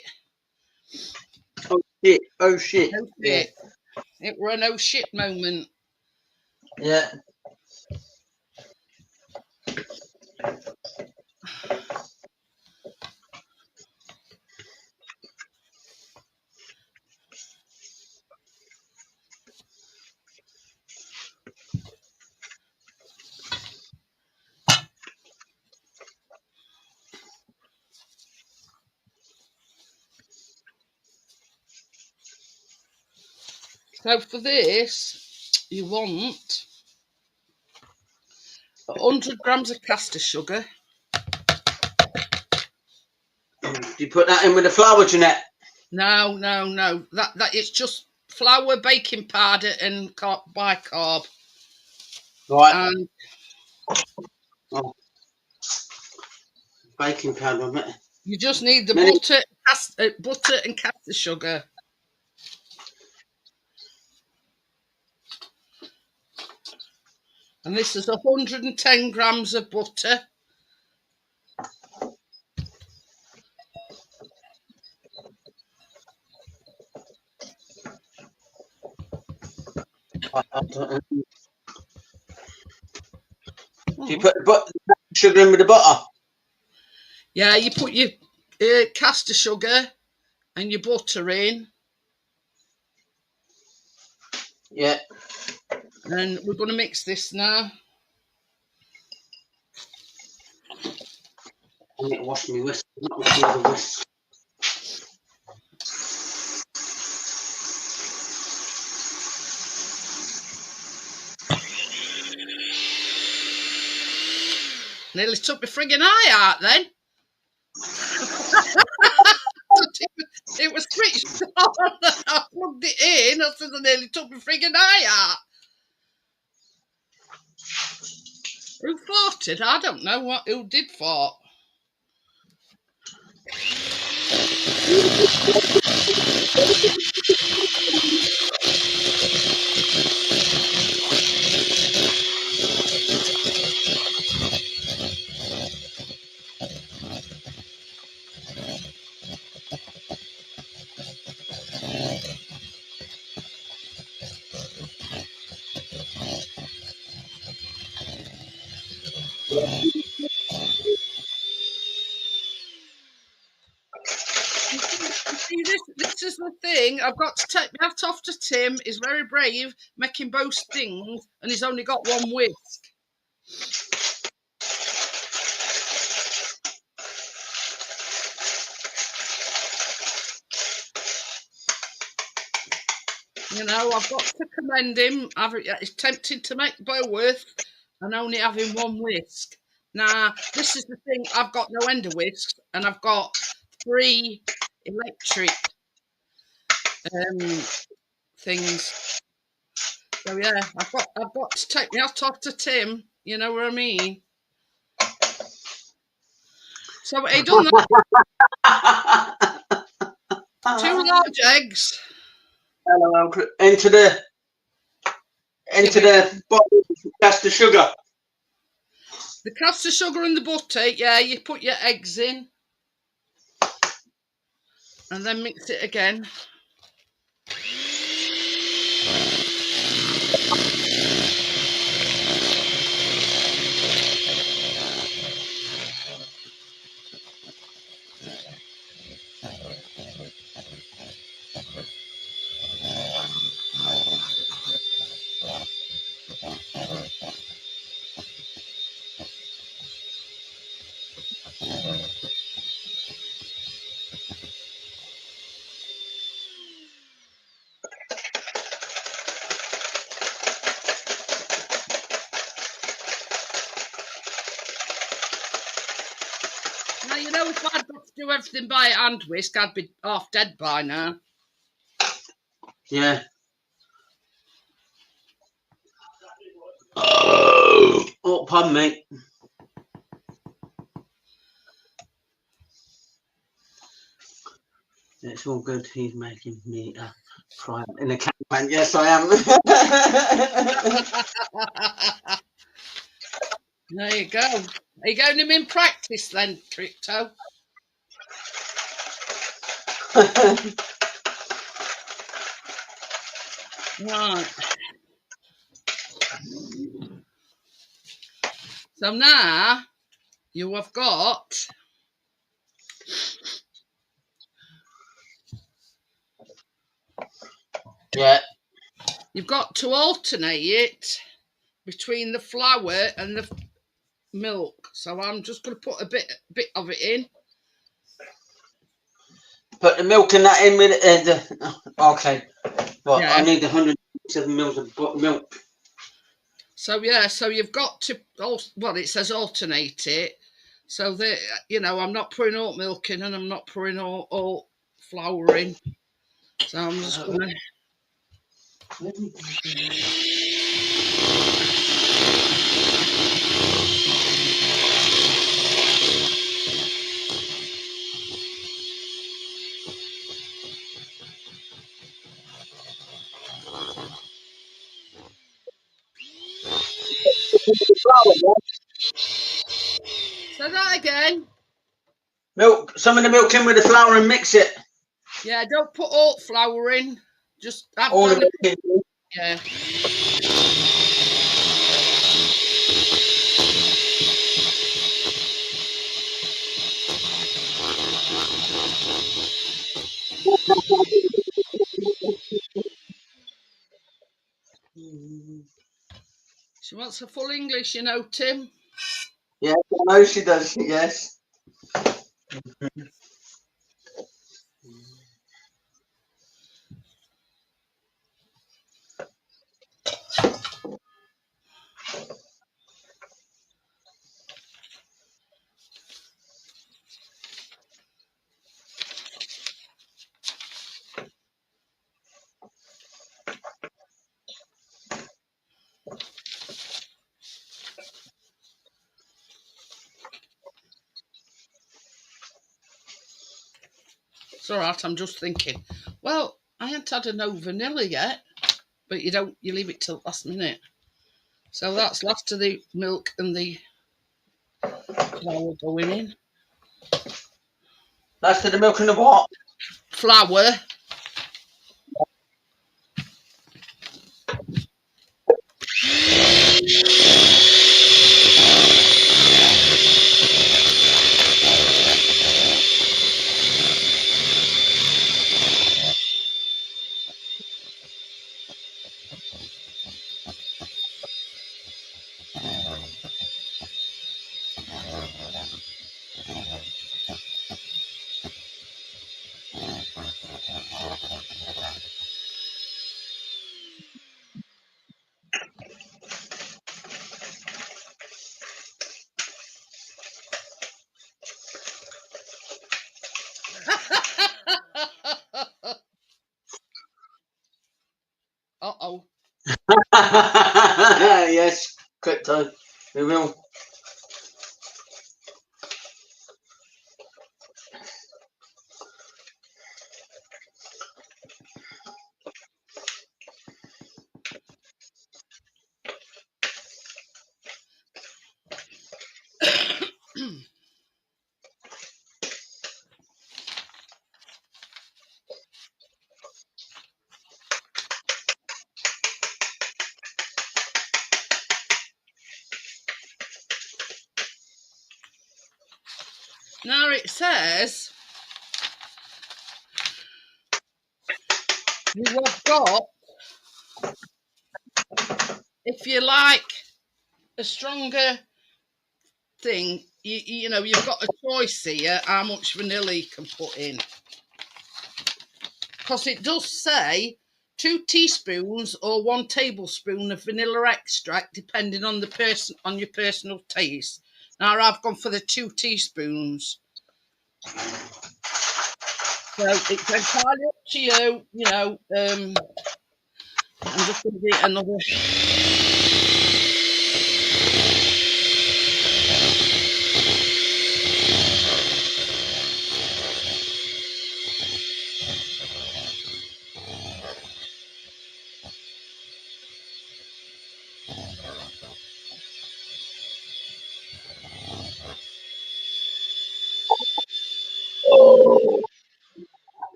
Oh shit. Oh shit. oh Yeah. shit. It were an oh shit moment. Yeah. So for this, you want 100 grams of caster sugar. Do you put that in with the flour, Jeanette? No. That it's just flour, baking powder, and bicarb. Right. And Oh. Baking powder, mate. you just need the Many- butter and caster sugar. And this is 110 grams of butter. Do you put the sugar in with the butter? Yeah, you put your caster sugar and your butter in. Yeah. And we're going to mix this now. I need to wash my whisk. Not with the whisk. Nearly took my frigging eye out then. It was switched on. I plugged it in. I said I nearly took my frigging eye out. Who farted? I don't know who did fart. You see, this is the thing. I've got to take my hat off to Tim. He's very brave, making both things, and he's only got one whisk. You know, I've got to commend him. He's tempted to make both and only having one whisk. Now, this is the thing. I've got no end of whisks, and I've got 3 electric things. So yeah, I've got to take my hat off to Tim. You know what I mean? So he done that. 2 large eggs. Hello, into the bottle of caster sugar. The caster sugar and the butter. Yeah, you put your eggs in, and then mix it again. you know, if I'd got to do everything by hand whisk, I'd be half dead by now. Yeah. Oh, pardon me. It's all good. He's making me fry in a can. Yes, I am. There you go. Are you going him in practice then, Crypto? Right. So now you have got Yeah. you've got to alternate it between the flour and the milk. So I'm just going to put a bit of it in. Put the milk and that in with okay. Well, Yeah. I need 107 mils of milk. So yeah, so you've got to well, it says alternate it. So that you know, I'm not putting oat milk in and I'm not putting all flour in. So I'm just gonna. Say that again. Milk, some of the milk in with the flour and mix it. Yeah, don't put oat flour in. Just have All of only, it. yeah. She wants a full English, you know, Tim. Yes, I know she does. Yes. It's all right. I'm just thinking. Well, I haven't had a no vanilla yet, but you leave it till last minute. So that's last of the milk and the flour going in. That's to the milk and the what? Flour. Uh-oh. Yes, Crypto. We will. Now it says you have got, if you like a stronger thing, you know, you've got a choice here how much vanilla you can put in. Because it does say 2 teaspoons or 1 tablespoon of vanilla extract, depending on the person, on your personal taste. Now I've gone for the 2 teaspoons. So it's entirely up to you, you know. I'm just going to do another.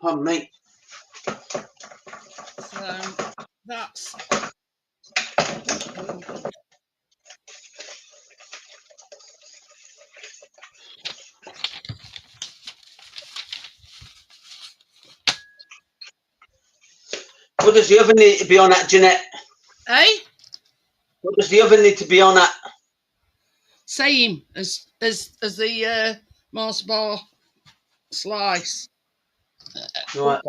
Pardon me. So that's. What does the oven need to be on at, Jeanette? Eh? What does the oven need to be on at? Same as the Mars bar slice. Right.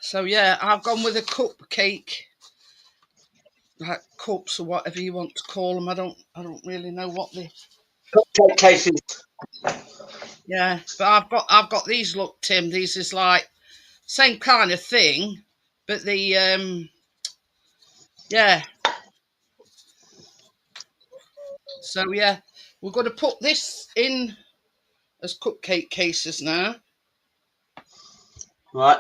So yeah, I've gone with a cupcake, like cups or whatever you want to call them. I don't really know what they. Cupcake cases. Yeah, but I've got these. Look, Tim, these is like same kind of thing, but the yeah. So yeah, we're going to put this in as cupcake cases now. Right.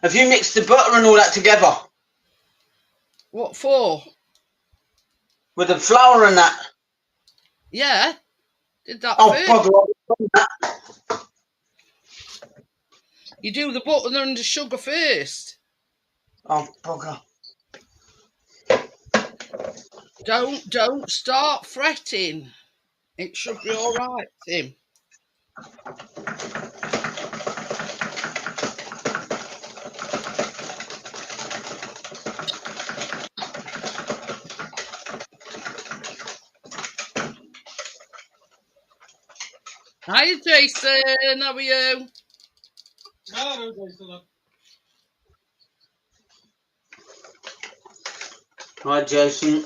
Have you mixed the butter and all that together? What for? With the flour and that? Yeah, did that Oh, first. bugger. You do the butter and the sugar first. Oh, bugger. Don't start fretting. It should be all right, Tim. Hi, Jason. How are you? Right, Jason.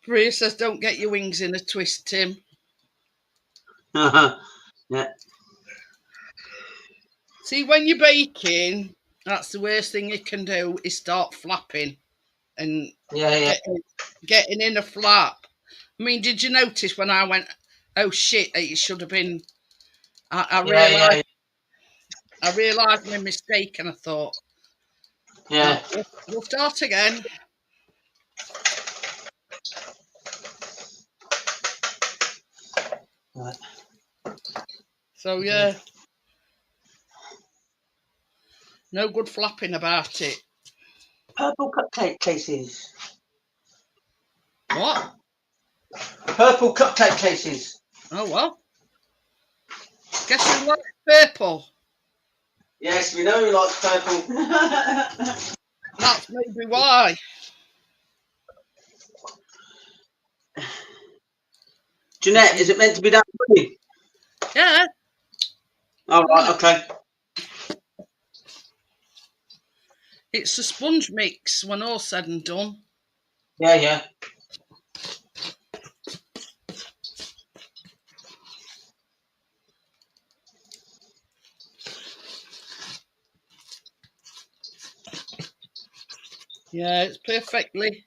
Bria says, "Don't get your wings in a twist, Tim." Yeah. See, when you're baking, that's the worst thing you can do is start flapping and Yeah. getting in a flap. I mean, did you notice when I went, "Oh shit, it should have been"? I realised. Yeah. I realised my mistake, and I thought, Yeah. we'll start again. Right. So yeah, no good flapping about it. Purple cupcake cases. What? Purple cupcake cases. Oh well. Guess who likes purple? Yes, we know who likes purple. That's maybe why. Jeanette, is it meant to be that pretty? Yeah. Oh, right, okay. It's a sponge mix when all's said and done. Yeah. Yeah, it's perfectly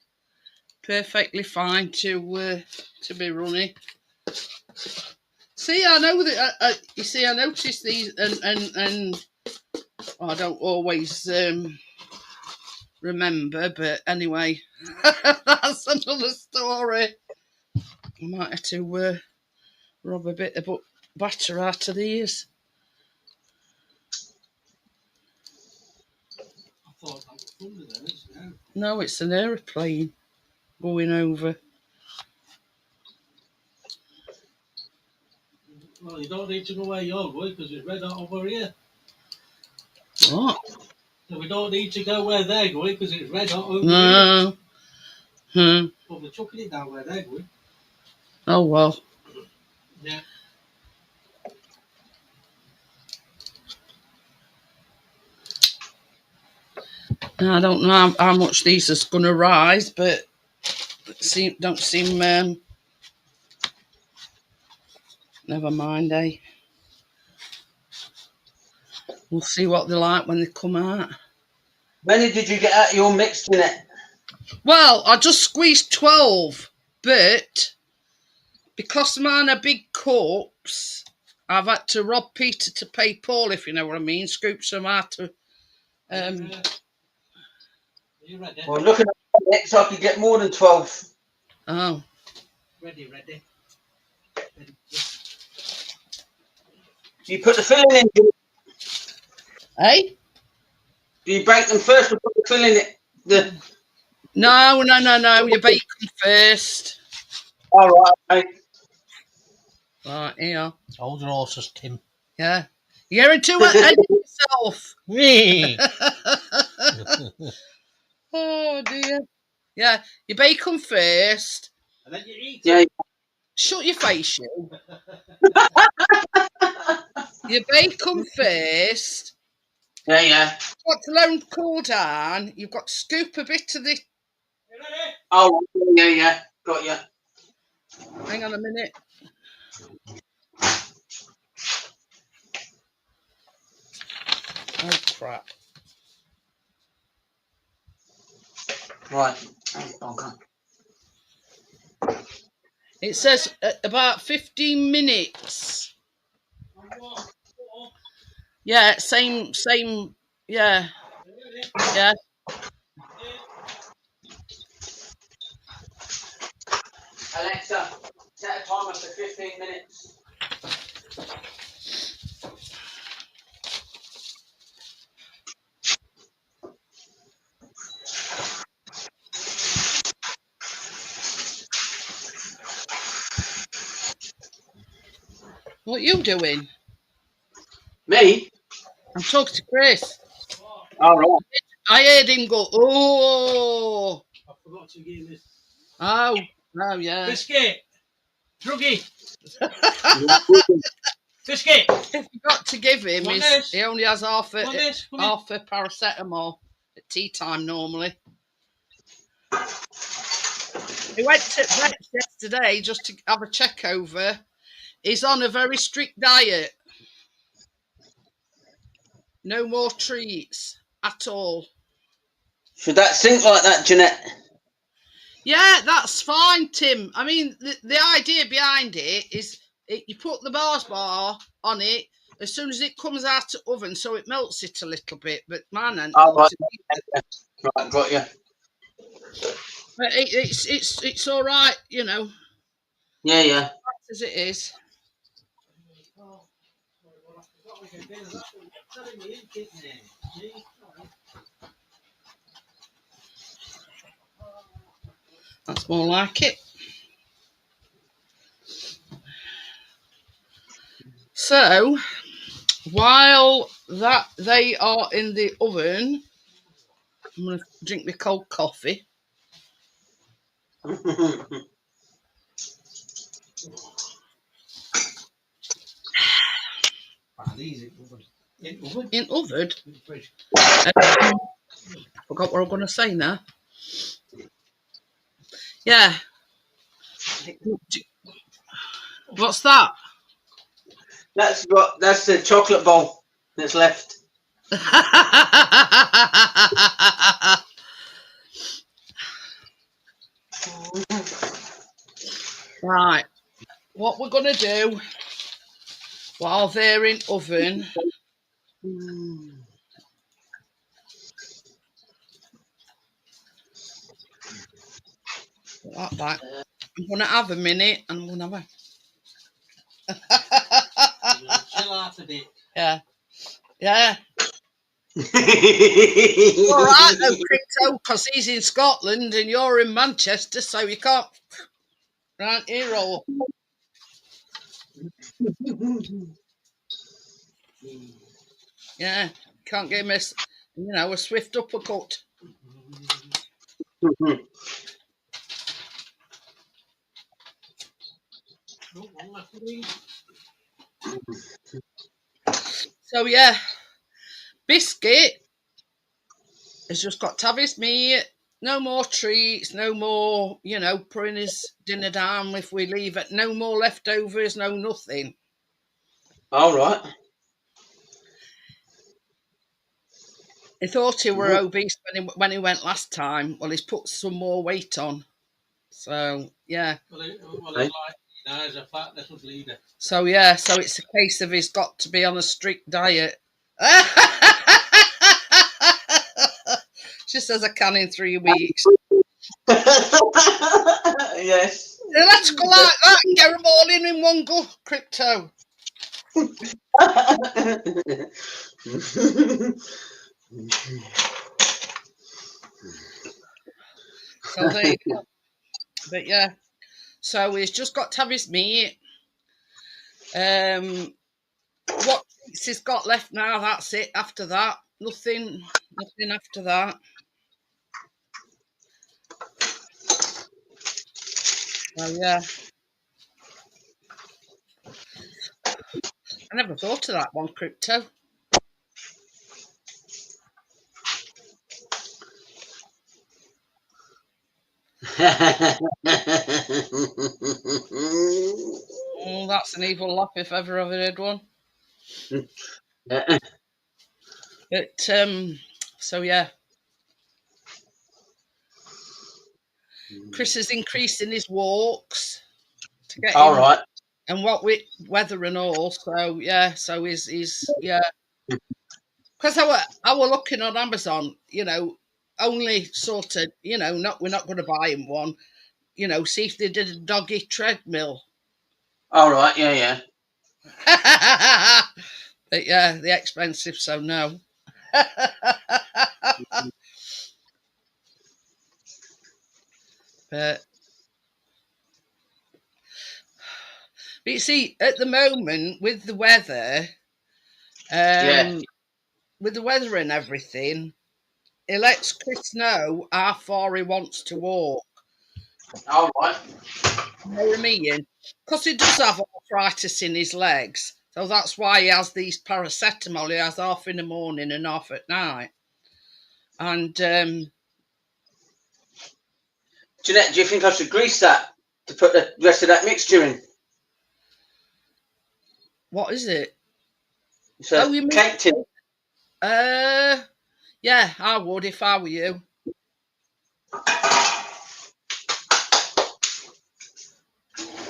fine to be running. See, I know that. You see, I noticed these, and I don't always remember, but anyway, that's another story. I might have to rub a bit of batter out of these. I thought that was thunder then, isn't it? No, it's an aeroplane going over. Well, you don't need to go where you're going because it's red hot over here. What? So we don't need to go where they're going because it's red hot over here. No. Well, they're chucking it down where they're going. Oh well. Yeah. I don't know how much these are going to rise, but don't seem. Never mind, eh? We'll see what they're like when they come out. Many did you get out of your mix, Jeanette? Well, I just squeezed 12, but because mine are big cups, I've had to rob Peter to pay Paul, if you know what I mean. Scoop some out of. Are you ready? Well, looking at my mix, I could get more than 12. Oh. Ready. You put the filling in. Hey? Do you break them first or put the filling in? No. You bake them first. All right, mate. Right, here. Hold your horses, Tim. Yeah. You're getting too ahead of yourself. Oh, dear. Yeah, you bake them first. And then you eat Yeah. Shut your face, you. You bake them first. Yeah. You've got to let them cool down. You've got to scoop a bit of the... Oh, yeah. Got you. Hang on a minute. Oh, crap. Right. It says about 15 minutes. Yeah, same, yeah. Alexa, set a timer for 15 minutes. What are you doing? Me? I'm talking to Chris. All right. I heard him go, oh. I forgot to give this. Oh, yeah. Biscuit! Druggy! Biscuit! If you got to give him, he only has half a paracetamol at tea time normally. He went to vet yesterday just to have a check over. He's on a very strict diet. No more treats at all. Should that sink like that, Jeanette? Yeah, that's fine, Tim. I mean, the idea behind it is you put the Mars bar on it as soon as it comes out of the oven, so it melts it a little bit. But mine ain't melted. Right, got you. But it's all right, you know. Yeah. As it is. That's more like it. So, while they are in the oven, I'm going to drink my cold coffee. In oven? I forgot what I'm going to say now. Yeah. What's that? That's the chocolate bowl that's left. Right. What we're going to do while they're in oven. Like that. I'm going to have a minute and I'm going to have Chill out a bit. Yeah. All right, though, Crypto, because he's in Scotland and you're in Manchester, so you can't. Right, here, roll. Yeah, can't give him a swift uppercut. So yeah, Biscuit He's just got to have his meat. No more treats, no more, you know, putting his dinner down if we leave it. No more leftovers, no nothing. All right. He thought he were obese when he went last time. Well, he's put some more weight on. So, yeah. Well, it's like, he's a fat little bleeder. So, yeah, so it's a case of he's got to be on a strict diet. She says I can in 3 weeks. Yes. Let's go like that and get them all in one go, Crypto. So there you go. But yeah, so he's just got to have his meat. What treats he's got left now? That's it. After that, nothing after that. So yeah, I never thought of that one, Crypto. Oh, that's an evil laugh if ever I've heard one. But so yeah, Chris is increasing his walks to get all him, right. and what with weather and all. So yeah, so he's yeah. Because I were looking on Amazon, you know, only sort of, you know, we're not going to buy him one, you know, see if they did a doggy treadmill. All right. Yeah. But yeah, they're expensive, so no. But you see, at the moment with the weather, with the weather and everything, it lets Chris know how far he wants to walk. All right. You know what I mean? Because he does have arthritis in his legs. So that's why he has these paracetamol. He has half in the morning and half at night. And Jeanette, do you think I should grease that to put the rest of that mixture in? what is it? So Oh, you mean- cake tin. Yeah, I would if I were you.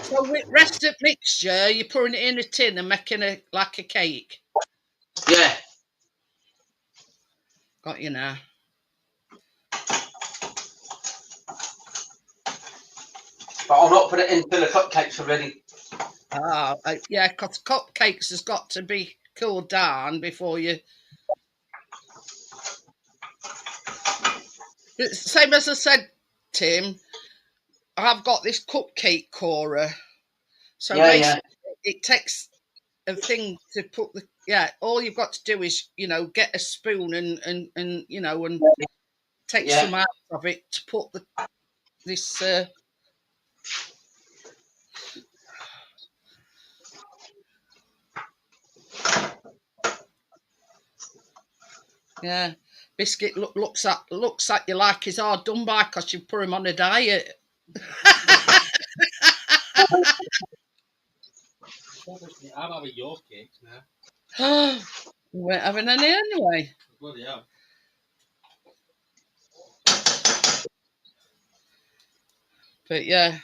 So with rest of mixture, you're putting it in a tin and making it like a cake. Yeah. Got you now. But I'll not put it in until the cupcakes are ready. Yeah, because cupcakes has got to be cooled down before you. It's same as I said, Tim. I've got this cupcake corer, so basically it takes a thing to put the. Yeah, all you've got to do is, you know, get a spoon and you know, and take some out of it to put this. Yeah, biscuit looks at you like he's hard done by because you put him on a diet. I'm having your cakes now. We weren't having any anyway. Bloody hell. But yeah,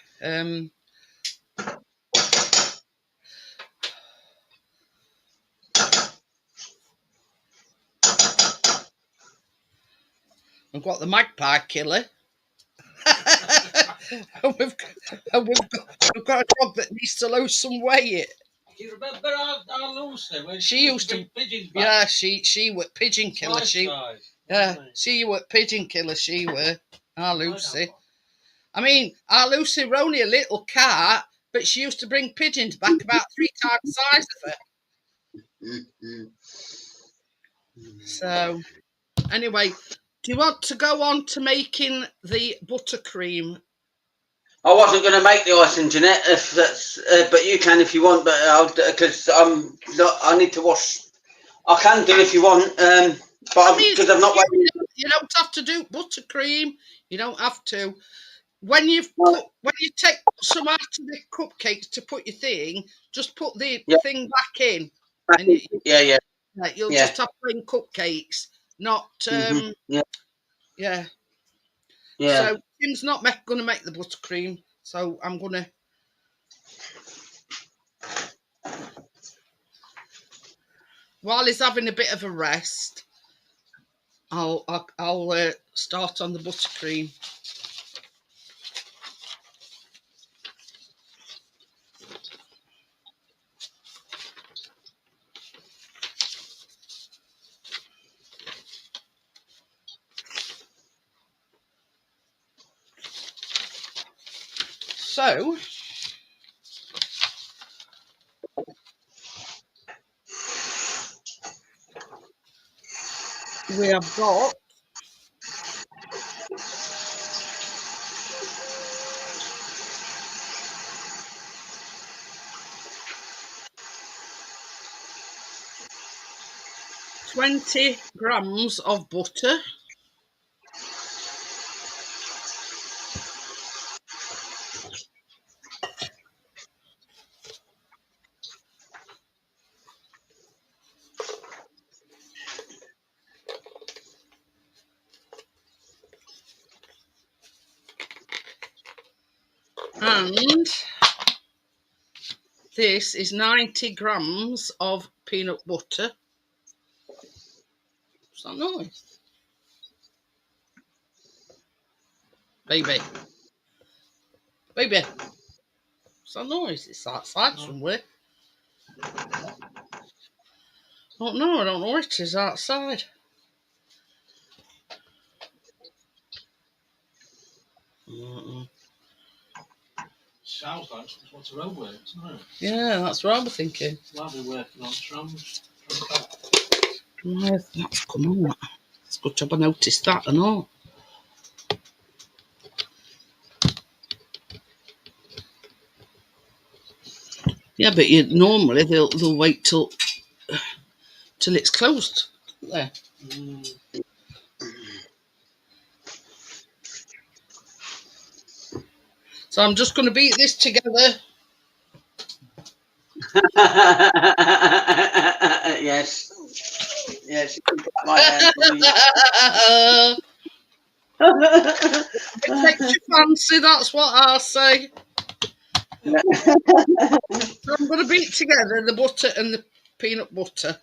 we've got the magpie killer. and we've got a dog that needs to lose some weight. Do you remember our Lucy when She used to bring pigeons back? Yeah, she was pigeon killer. She was pigeon killer. She were our Lucy. I mean, our Lucy were only a little cat, but she used to bring pigeons back about 3 times the size of her. So, anyway, do you want to go on to making the buttercream? I wasn't going to make the icing, Jeanette, if that's, but you can if you want. But I'll because I need to wash. I can do if you want, but because I've not waited. you don't have to do buttercream. You don't have to. When you take some out of the cupcakes to put your thing, just put the Yeah. thing back in, and Yeah. you'll Yeah. just have plain cupcakes. Not Yeah. yeah. Yeah. So Tim's not going to make the buttercream, so I'm going to. While he's having a bit of a rest, I'll start on the buttercream. So we have got 20 grams of butter. And this is 90 grams of peanut butter. Is that nice? Baby. Baby. Is that noise? It's outside somewhere. Oh no, I don't know where it is outside. Sounds like what's a road work, isn't it? Yeah, that's what I was thinking. I'll be working on trams. Why that's come on. It's good job I noticed that and all. Yeah, but normally they'll wait till it's closed. There. So I'm just going to beat this together. Yes. Yes. My hand. It takes your fancy, that's what I say. So I'm going to beat together the butter and the peanut butter.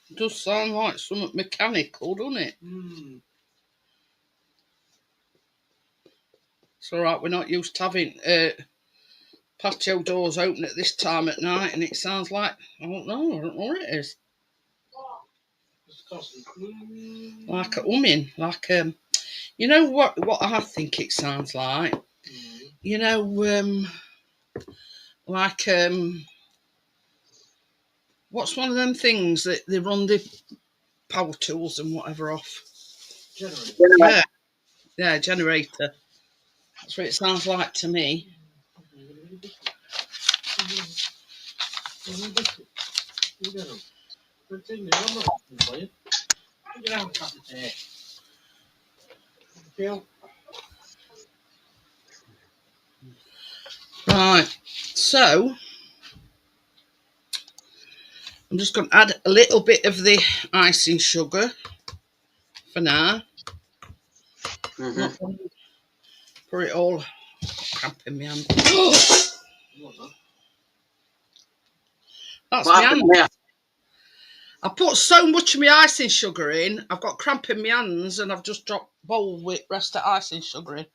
It does sound like something mechanical, doesn't it? It's all right, we're not used to having patio doors open at this time at night, and it sounds like, I don't know what it is. Like a humming, like you know what I think it sounds like? You know, like what's one of them things that they run the power tools and whatever off? Generator. Yeah, generator. That's what it sounds like to me. Right, so I'm just going to add a little bit of the icing sugar for now. Not going to put it all cramp in my hand. That's my hand. I put so much of my icing sugar in, I've got cramp in my hands, and I've just dropped bowl with rest of icing sugar in.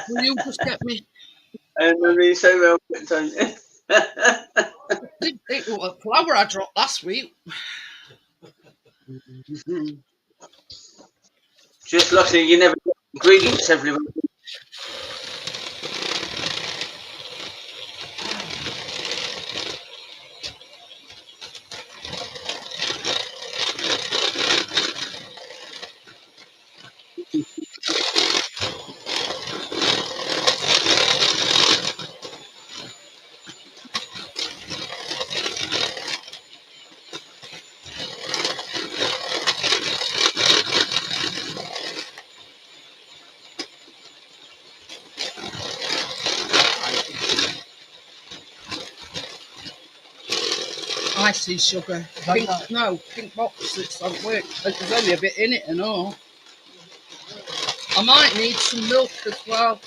Will you just get me? I remember you so well, don't you? I didn't think what flour I dropped last week. Just lucky you never got ingredients everywhere. Icy sugar. Pink box that's on work. There's only a bit in it and all. I might need some milk as well.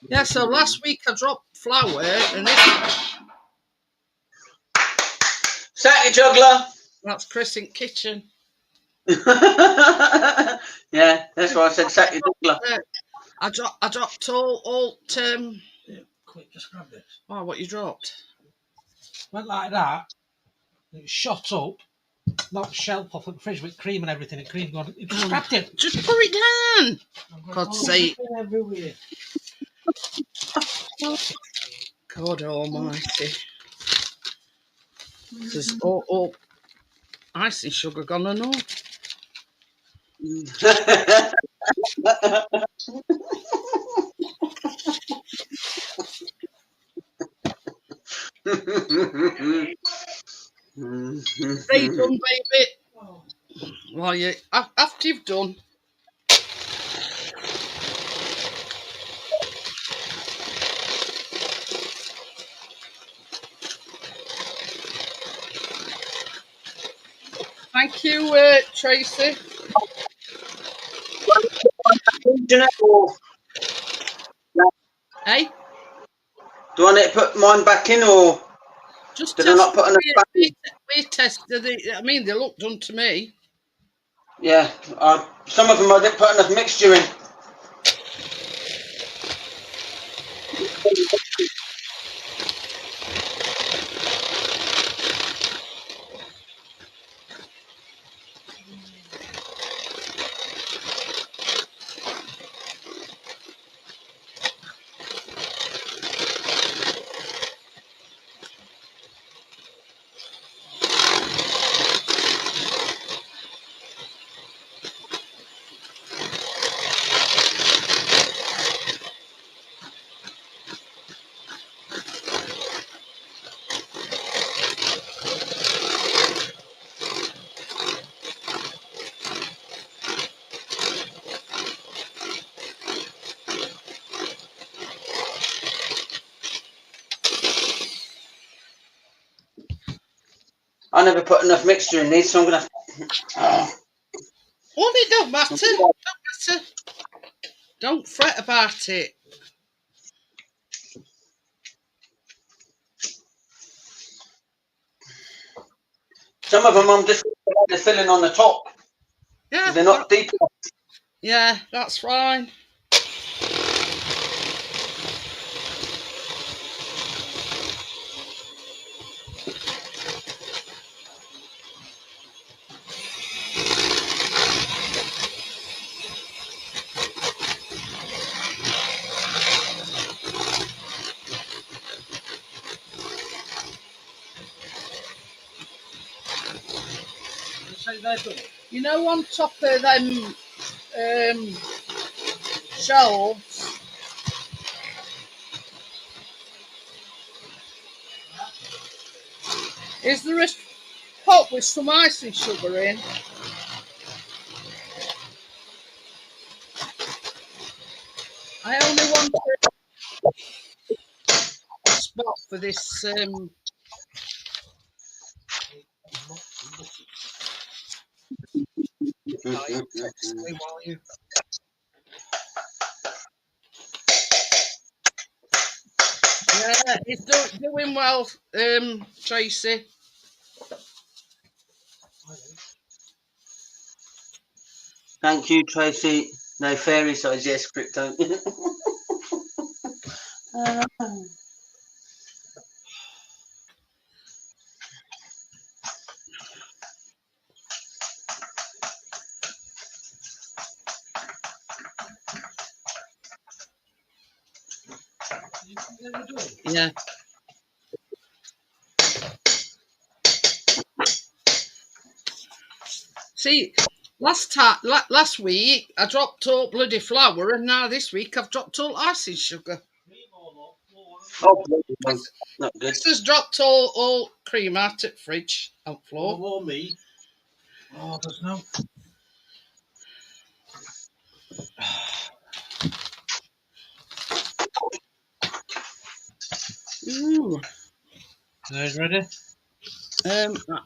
Yeah, so last week I dropped flour and Sack juggler. that's Chris in kitchen. Yeah, that's why I said sack juggler. I dropped all Yeah, quick, just grab this. oh, what you dropped? Went like that. It shot up. Knocked shelf off at the fridge with cream and everything. And cream gone. It just grabbed it. Just put it down. God's sake. Everywhere. God almighty. There's all icy sugar gone and all. They done, baby. Well, you after you've done. Thank you, Tracy. Jeanette, or Hey, do I need to put mine back in, or just did I not put enough back in? we tested it. I mean, they look done to me. Yeah, some of them I didn't put enough mixture in. I never put enough mixture in these, so I'm gonna have to... Well, it don't matter. Don't matter. Don't fret about it. Some of them I'm just filling on the top. Yeah, They're not deep enough. yeah, that's fine. You know, on top of them shelves, is there a pot with some icing sugar in? I only want a spot for this. While you... Yeah, it's doing well, Tracy. Thank you, Tracy. No fairy size, yes, Crypto. Yeah. See, last week I dropped all bloody flour, and now this week I've dropped all icing sugar. Oh, not good. This has dropped all cream out at fridge out floor. More me. Oh, there's no. Ooh. Those ready?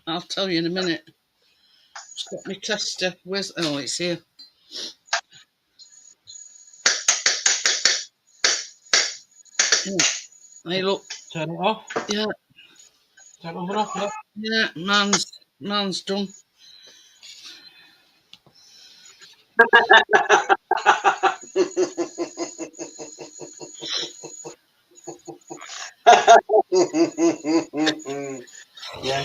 I'll tell you in a minute. Just got my tester. Where's? Oh, it's here. Yeah. Hey, look. Turn it off. Yeah. Turn it off. Yeah. Yeah. Man's done. Yeah.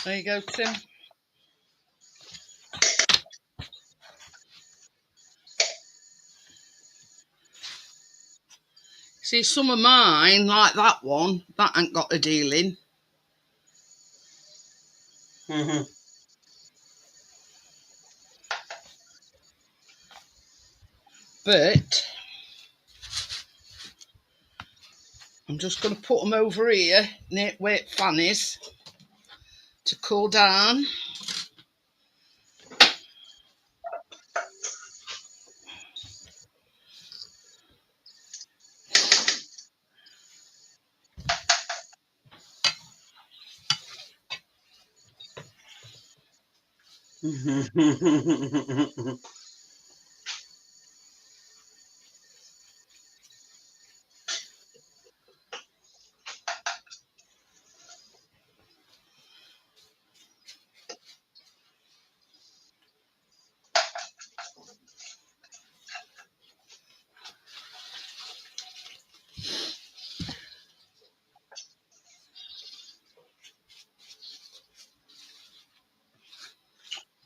There you go, Tim. See, some of mine, like that one, that ain't got a deal in. But I'm just going to put them over here near where the fan is to cool down.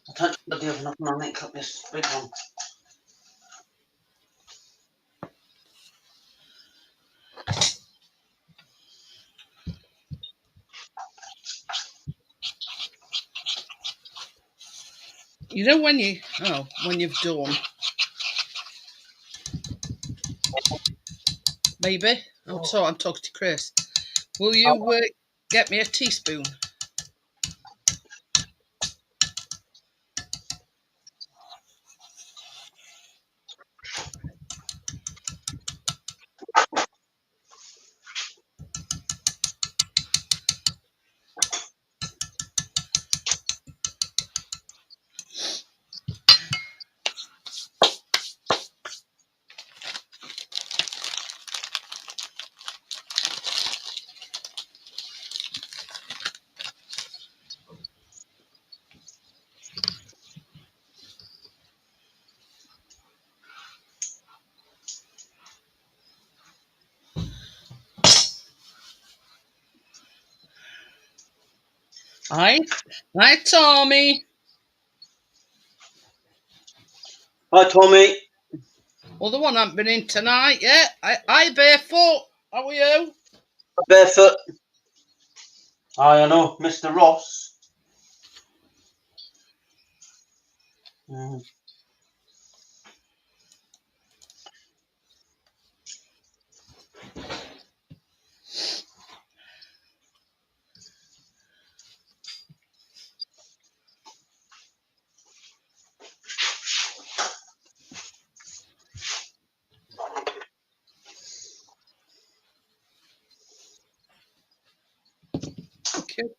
I touched the oven up and I'll make up this big one. You know when you've done, baby. I'm talking to Chris. Will you get me a teaspoon? Hi, Tommy. Hi, Tommy. Well, the one hasn't been in tonight yet. I barefoot. How are you? Barefoot. I know, Mr. Ross. Mm. Thank you.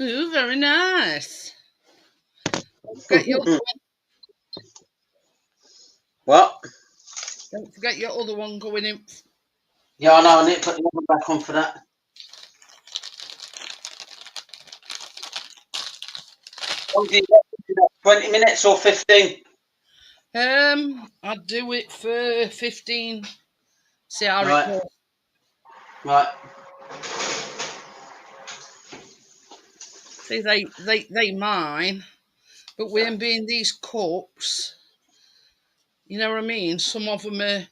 Ooh, very nice. Don't forget your What? don't forget your other one going in. Yeah, I know. I need to put the oven back on for that. What do you do? 20 minutes or 15? I'd do it for 15. See how it Right. goes. Right. See, they mine, but with them being these cups, you know what I mean. Some of them have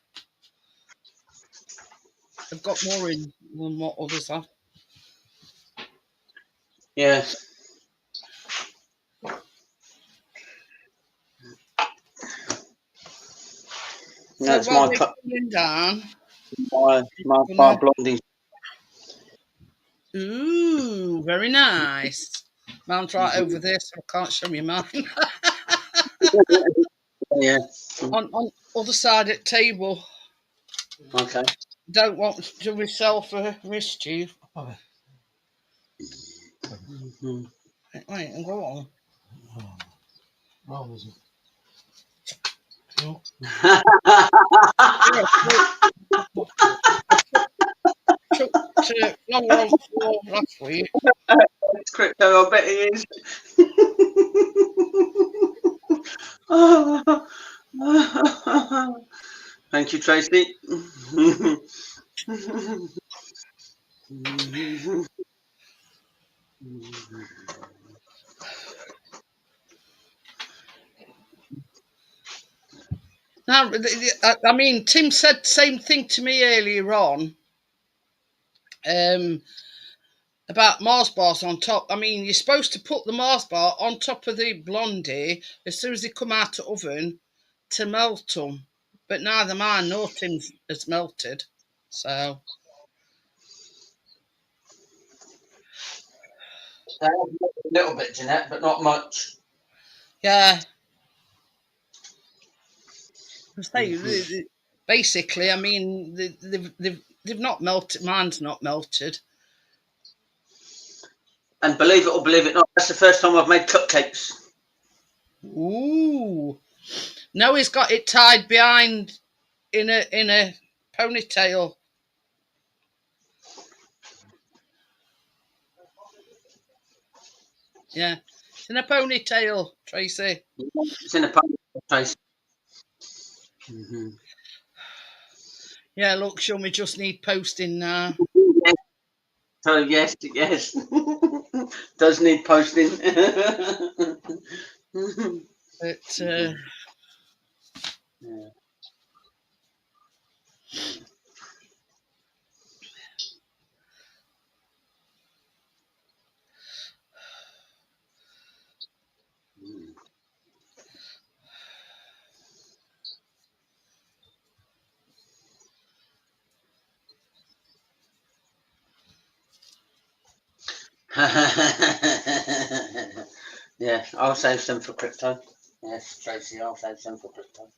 got more in than what others have. Yeah. So That's while my they're cup. cooling down, My gonna Blondies. ooh, very nice. Mine's right over there, so I can't show you mine. Yeah. on other side of the table. Okay. Don't want to do myself a mischief. Oh, Mhm. Wait, and go on. well, there's no. Yeah, chucked flour on the floor last week. It's crypto, I bet it is. Thank you, Tracy. Now, I mean, Tim said the same thing to me earlier on about Mars bars on top. I mean, you're supposed to put the Mars bar on top of the Blondie as soon as they come out of the oven to melt them. But neither mine nor Tim's has melted. So, A little bit, Jeanette, but not much. yeah. Basically, I mean, they've not melted. Mine's not melted. And believe it or believe it not, that's the first time I've made cupcakes. Ooh. No, he's got it tied behind in a ponytail. Yeah, it's in a ponytail, Tracy. It's in a pan, Tracy. Yeah, look, show me just need posting now. Yes. So yes, yes, does need posting. But Yeah. Yeah, I'll save some for crypto. Yes, Tracy, I'll save some for crypto.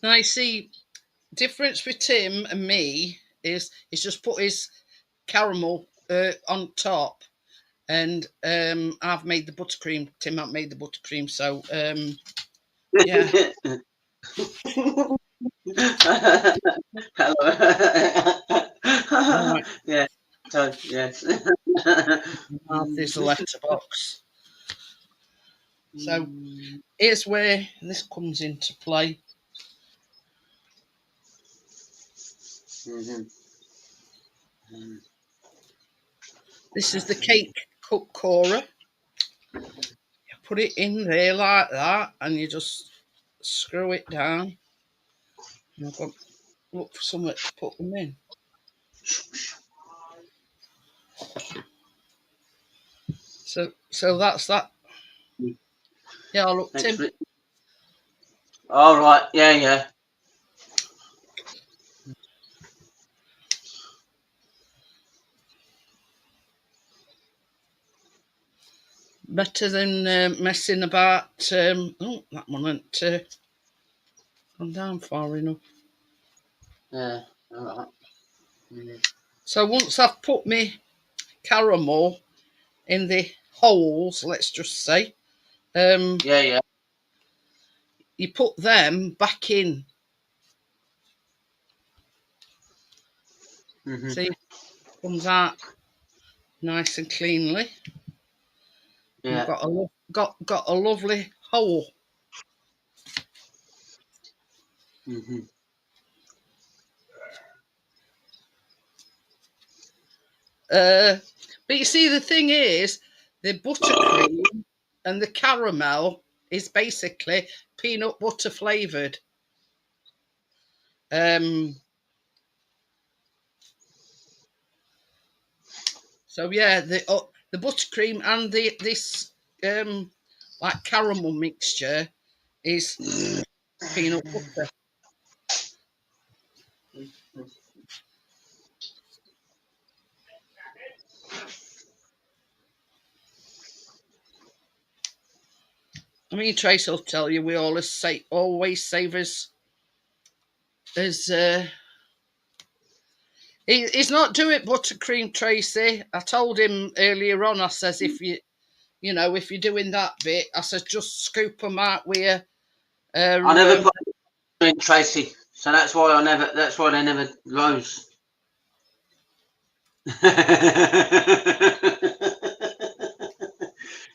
now you see, difference with Tim and me is he's just put his caramel on top, and I've made the buttercream. Tim hasn't made the buttercream, so yeah. Hello. Right, Yeah, so yes. have this letterbox. So here's where this comes into play. This is the cake cup corer. You put it in there like that, and you just screw it down. And I've got to look for somewhere to put them in. So that's that. Yeah, look, Tim. All right. Yeah. Better than messing about. Oh, that one hadn't gone down far enough. Yeah. All right. So once I've put my caramel in the holes, let's just say, Yeah. you put them back in. See, it comes out nice and cleanly. Yeah. You've got a lovely hole. But you see, the thing is, the buttercream and the caramel is basically peanut butter flavoured. So yeah, the buttercream and this like caramel mixture is peanut butter. I mean, Trace will tell you we always save as he's not doing buttercream, Tracy. I told him earlier on. I says if if you're doing that bit, I says just scoop them out with I never put in Tracy, so that's why I never. That's why they never rose.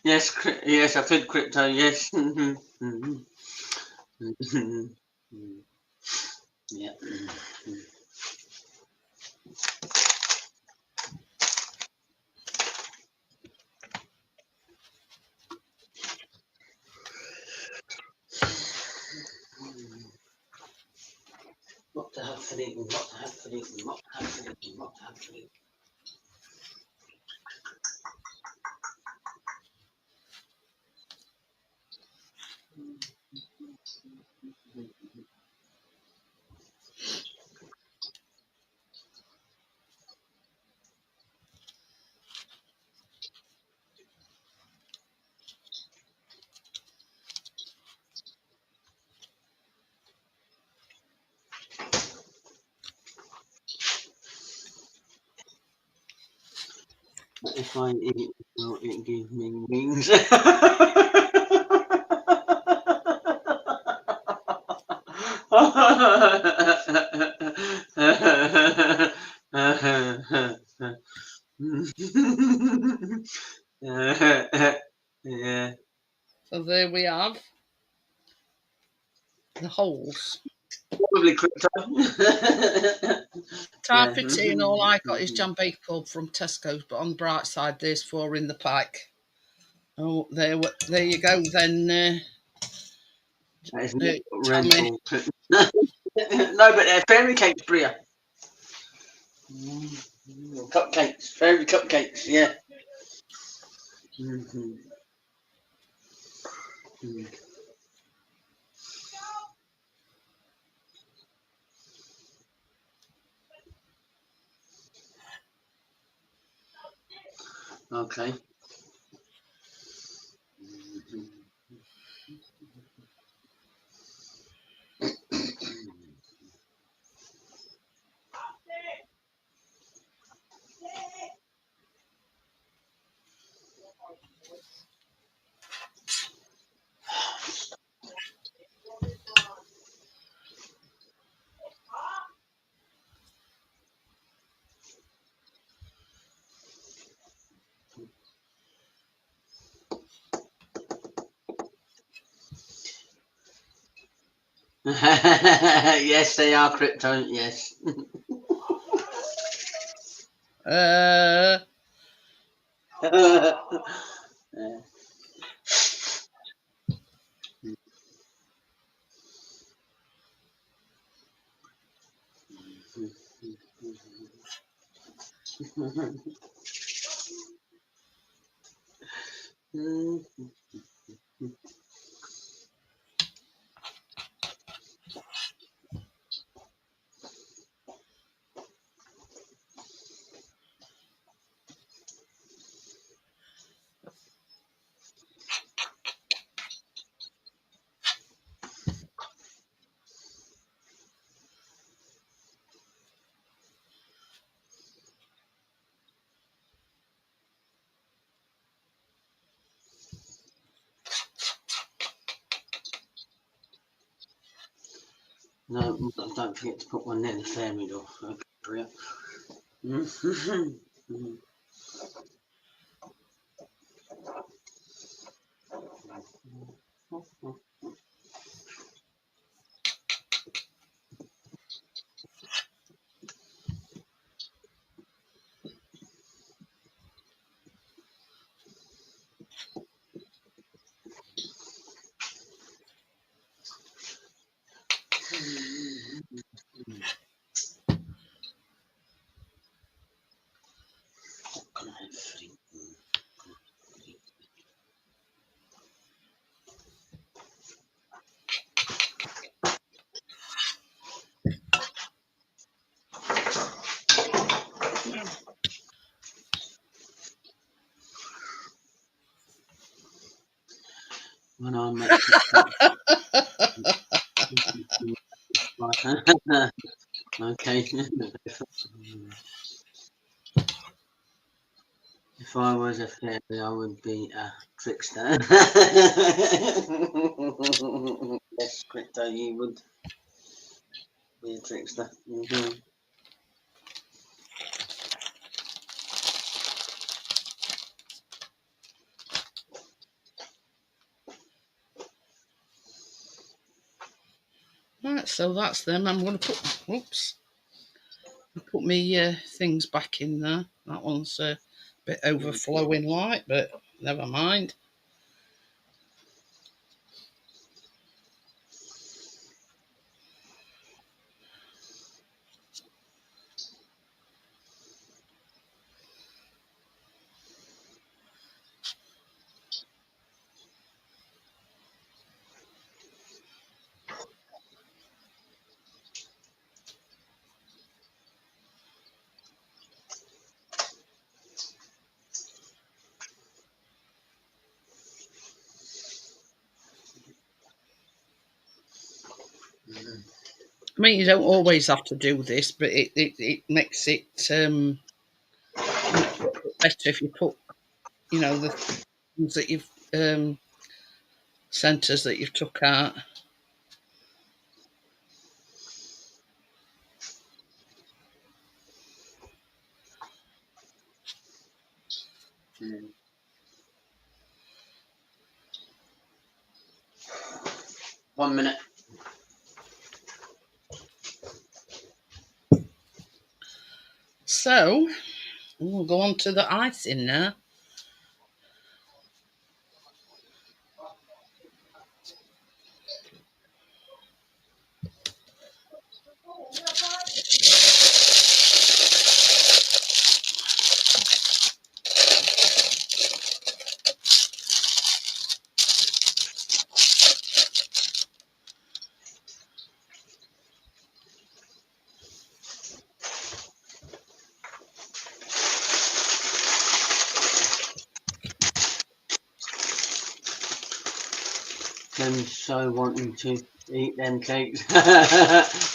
Yes, I could crypto. Yes. Yeah. What to have for eating, what to have for eating, what to have for eating, what to have for eating. If I eat it, will it give me wings? Yeah. So there we have the holes. Probably crypto. Type it in. All I got is jam bake club from Tesco's, but on the bright side, there's 4 in the pack. Oh, there you go then. That is Tommy. rental. No, but they're fairy cakes, Bria. Cupcakes, fairy cupcakes, yeah. Okay. Yes, they are crypto, yes. Uh, Yeah. No, don't forget to put one near the fairy door. Okay, Priya. When I make okay. If I was a fairy, I would be a trickster. Yes, Crypto, you would be a trickster. right, so that's them. I'm going to put me things back in there. That one's a bit overflowing light, but never mind. I mean, you don't always have to do this, but it makes it better if you put, the things that you've centres that you've took out. Mm. 1 minute. So we'll go on to the icing now. I'm so wanting to eat them cakes.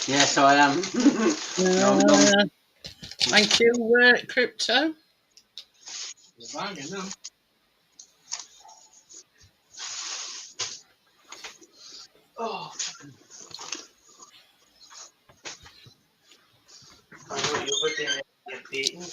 Yes, I am. Nom, nom. Thank you, Crypto. Banging them. Oh, I know you're putting it in beaten.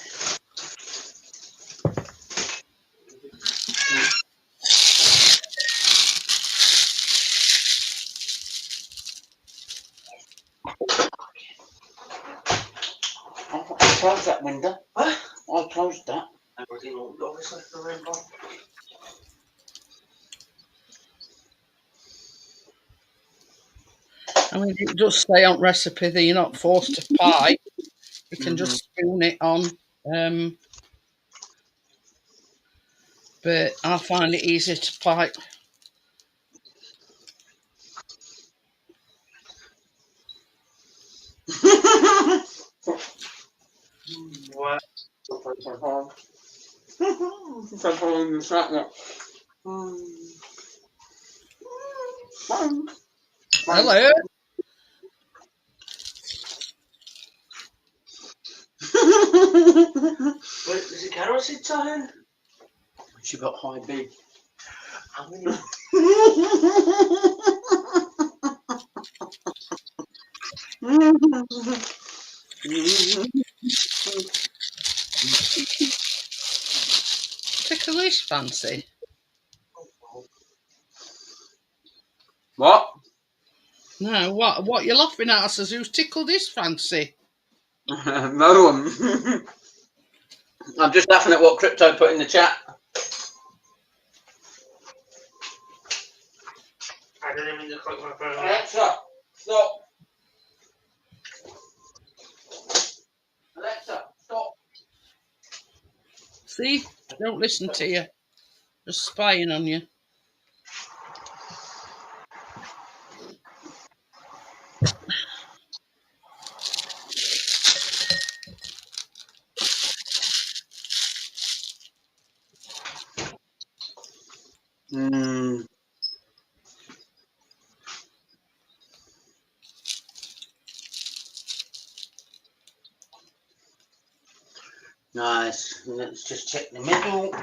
Close that window. What? I closed that. Obviously, remember. I mean, it does say on recipe that you're not forced to pie. You can just spoon it on. But I find it easier to pie. What? Hello. Wait, is it carrot seed time? She got high B. How many? Ticklish fancy. What? No, what you're laughing at? I says, who's tickled his fancy? No one. I'm just laughing at what Crypto put in the chat. I didn't mean to click my phone. Alexa, stop. Alexa, stop. See? Don't listen to you. Just spying on you. Nice. Let's just check the middle.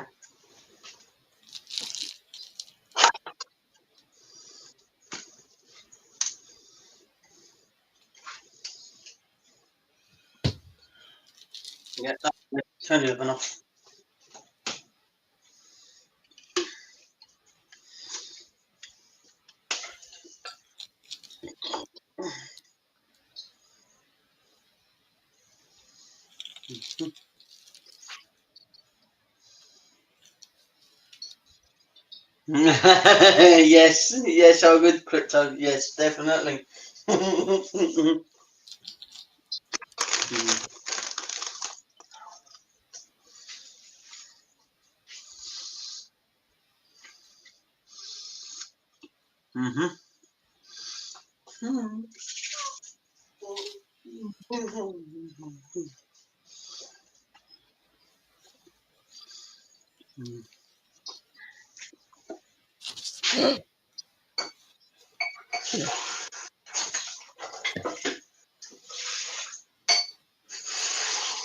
Yeah, that's plenty of enough. Yes, yes, I would, Crypto. Yes, definitely.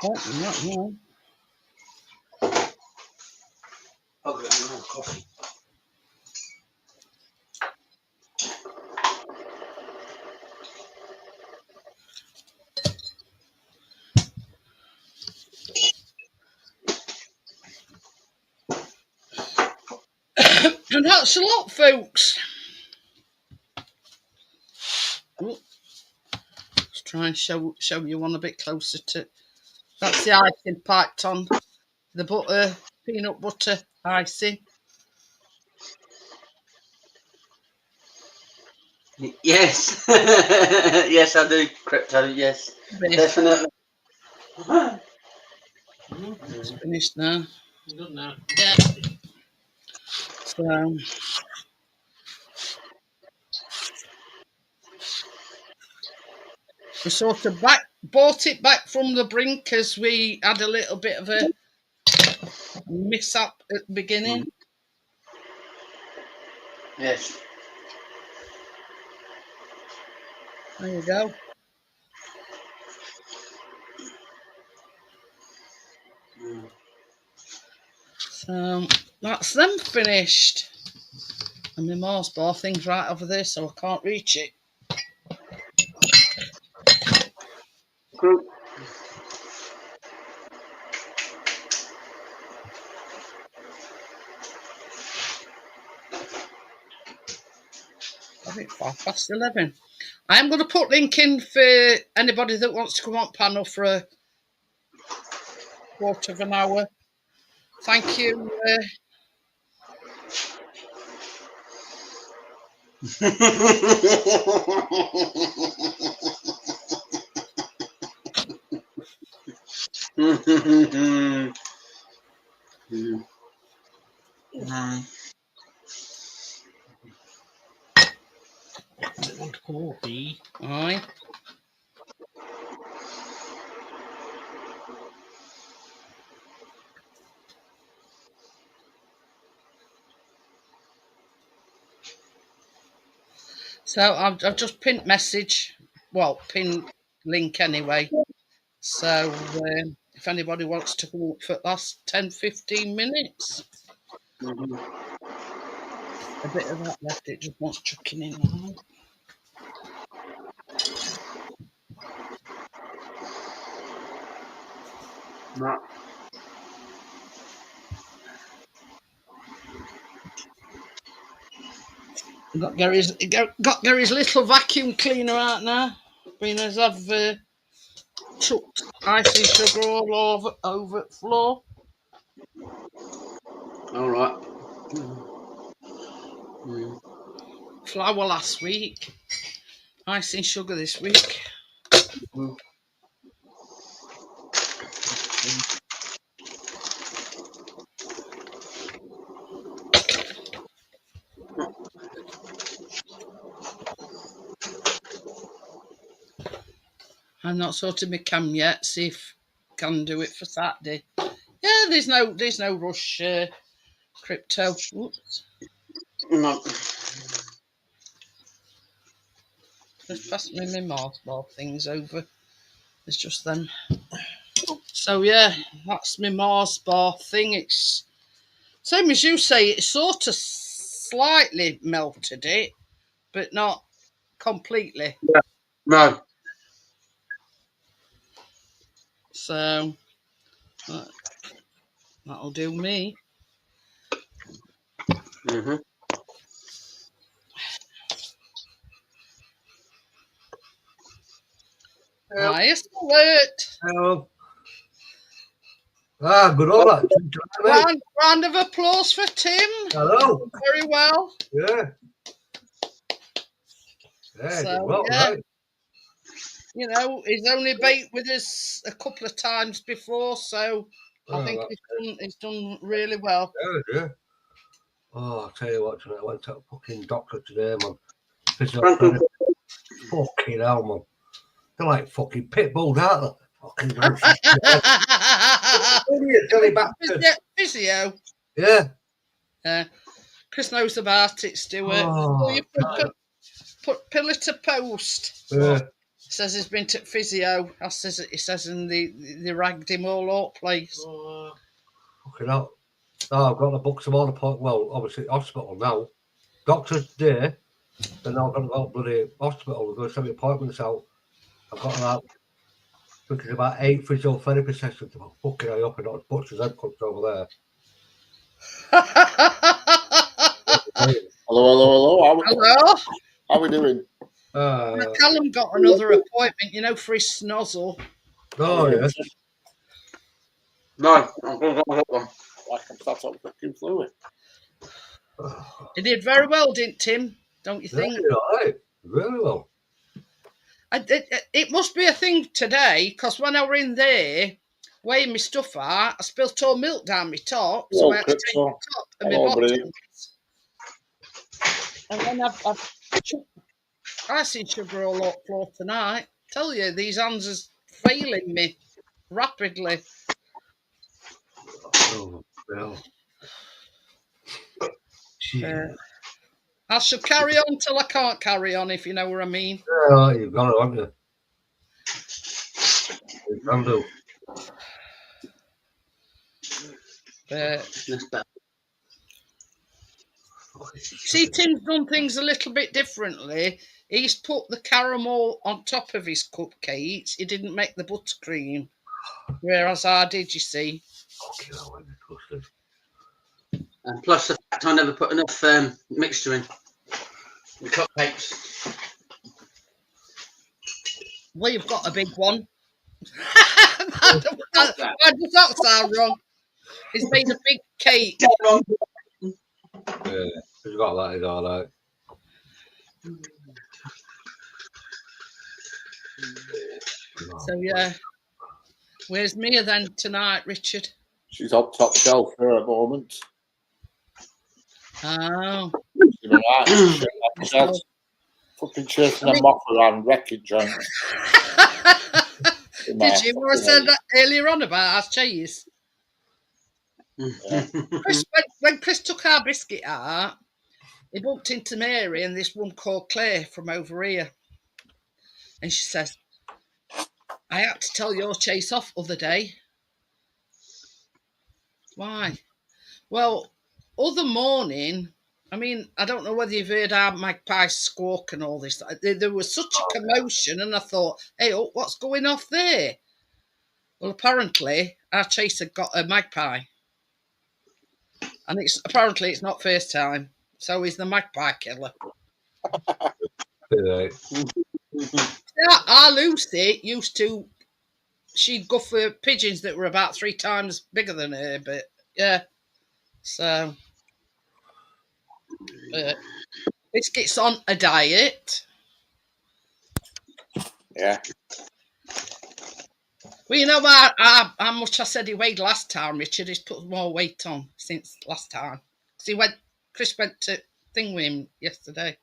Oh, not now. I'll get more coffee. And that's a lot, folks. Ooh, let's try and show you one a bit closer to. That's the icing piped on. The butter, peanut butter icing. Yes, yes, I do, Crypto. Yes, definitely. It's finished now. Good now. Yeah. So we sort of bought it back from the brink because we had a little bit of a mishap at the beginning. Yes. There you go. So that's them finished. And my Mars bar thing's right over there, so I can't reach it. Cool. I think 11:05. I'm going to put link in for anybody that wants to come on panel for quarter of an hour. Thank you. Want coffee? Aye. So I've just pinned message. Well, pinned link anyway. So if anybody wants to come up for the last 10-15 minutes. A bit of that left, it just wants chucking in now. Got Gary's little vacuum cleaner out now. Being as I've chucked icing sugar all over the floor. All right. Flour last week. Icing sugar this week. I'm not sorted my cam yet. See if I can do it for Saturday. Yeah, there's no rush. Crypto. Oops. No. Just pass me my Mars bar things over. It's just them. So yeah, that's my Mars bar thing. It's same as you say. It sort of slightly melted it, but not completely. No. So that'll do me. Highest alert. Hello. Good all that. Round of applause for Tim. Hello. Very well. Yeah. So, well, yeah. right. You know, he's only baked with us a couple of times before, so I think he's done really well. Yeah. Oh, I'll tell you what, tonight I went to a fucking doctor today, man. Fucking hell, man. They're like fucking pit bulls, aren't they? Fucking silly bastard. Physio. Yeah. Chris knows about it, Stuart. Oh, You put pillar to post. Yeah. Says he's been to physio. He says and they ragged him all over the place. Fucking hell. Oh, I've got to book some other point. Well, obviously hospital now. Doctor's day. And now I've got to go to bloody hospital. We're going to send me appointments out. I've got about thinking about 8 physiotherapy sessions. I'm fucking hell up and not as much as head cuts over there. Hello. Hello. How are we doing? Callum got another appointment, you know, for his snozzle. Oh, yes. No, I'm going to help them. Like I'm sat on fucking fluid. He did very well, didn't Tim? Don't you think? Yeah, right. Very well. It must be a thing today, because when I were in there weighing my stuff out, I spilled all milk down my top, so I had to take the top and my bottom. And then I've chucked icing sugar all over the floor tonight. Tell you, these hands are failing me rapidly. Oh, well. I shall carry on till I can't carry on, if you know what I mean. Yeah, you've got it, haven't you? You can do. See, Tim's done things a little bit differently. He's put the caramel on top of his cupcakes. He didn't make the buttercream, whereas I did, you see. And plus the fact I never put enough mixture in the cupcakes. Well, you've got a big one. Why does that sound wrong? He's made a big cake. Dead wrong. Yeah, he's got that. He's all right. So yeah, where's Mia then tonight, Richard? She's on top shelf for a moment. Oh, You know, right. She's fucking chasing them off around wrecking joints. did you want to say that earlier on about our cheese? Yeah. Chris, when Chris took our biscuit out, he bumped into Mary and this one called Claire from over here. And she says, I had to tell your chase off other day. Why? Well, other morning, I mean, I don't know whether you've heard our magpie squawk and all this. There was such a commotion, and I thought, hey, what's going off there? Well, apparently, our chase had got a magpie. And apparently it's not first time. So he's the magpie killer. Yeah. Our Lucy used to, she'd go for pigeons that were about 3 times bigger than her, but yeah. So, Biscuit's on a diet. Yeah. Well, you know how much I said he weighed last time, Richard? He's put more weight on since last time. Because Chris went to thing with him yesterday.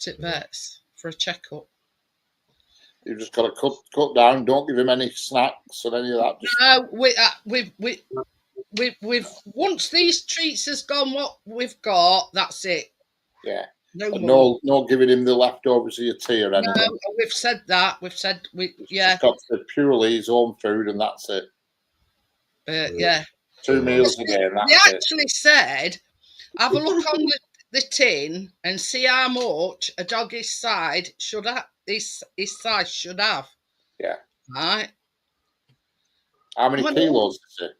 To vets for a checkup. You've just got to cut down. Don't give him any snacks or any of that. Just... No, we've once these treats has gone what we've got, that's it. Yeah. No giving him the leftovers of your tea or anything. No, we've said that. Yeah. He's got to purely his own food and that's it. Yeah. 2 meals a day and that's They actually said, have a look on the tin and see how much a dog his size should have. His size should have. Yeah. Right. How many kilos is it?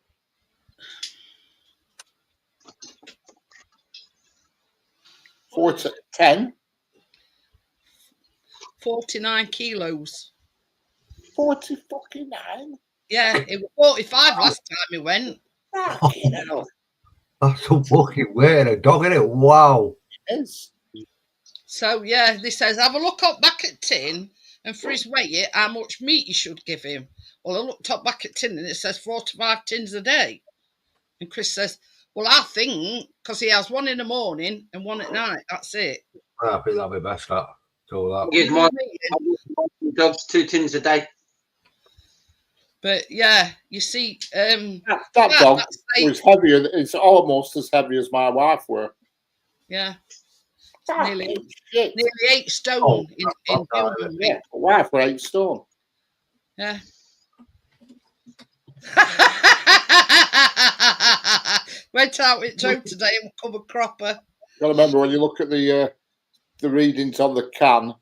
– 10? 49 kilos. 40 fucking 9? Yeah, it was 45 last time he went. Fucking hell. That's a fucking weight of a dog, isn't it? Wow. It is. So, yeah, this says, have a look up back at tin and for his weight, how much meat you should give him. Well, I looked up back at tin and it says 4 to 5 tins a day. And Chris says, well, I think, because he has one in the morning and one at night, that's it. I think that'll be best, that. So that. Give my dogs 2 tins a day. But yeah, you see, that dog was heavier. It's almost as heavy as my wife were. Yeah, nearly 8 stone in building. Yeah, my wife were 8 stone. Yeah. Went out with Joe today and come a cropper. You gotta remember when you look at the readings on the can,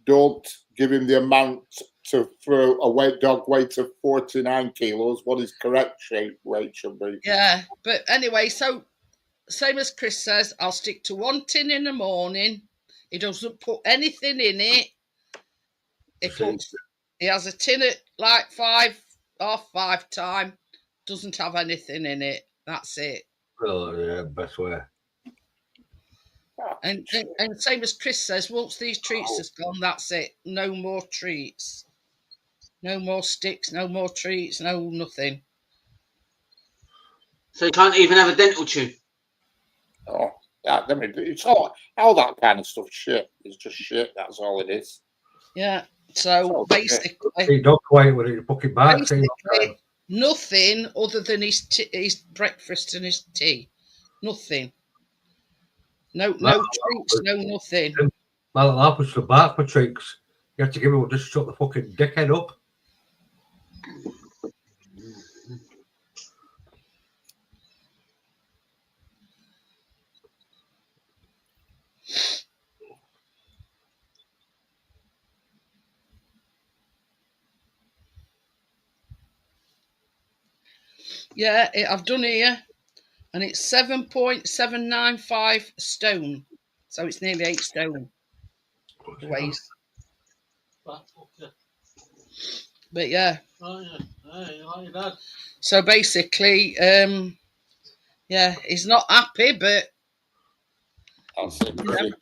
don't give him the amount for a dog weight of 49 kilos. What his correct weight should be. Yeah, but anyway, so same as Chris says, I'll stick to 1 tin in the morning. He doesn't put anything in it. He has a tin at like 5 time. Doesn't have anything in it. That's it. Oh, yeah, best way. And same as Chris says, once these treats has gone, that's it. No more treats. No more sticks, no more treats, no nothing. So you can't even have a dental chew? Oh, I mean, it's all that kind of stuff. Shit. It's just shit. That's all it is. Yeah. So basically, he don't quite with it. Fucking back. Nothing other than his breakfast and his tea. Nothing. No treats, no nothing. Well, that was the back for treats. You have to give him just shut the fucking dickhead up. Yeah, I've done here, and it's 7.795 stone, so it's nearly 8 stone. It weighs. But yeah. Oh, yeah. Hey, like your dad. So basically, yeah, he's not happy, but That's it. you know, The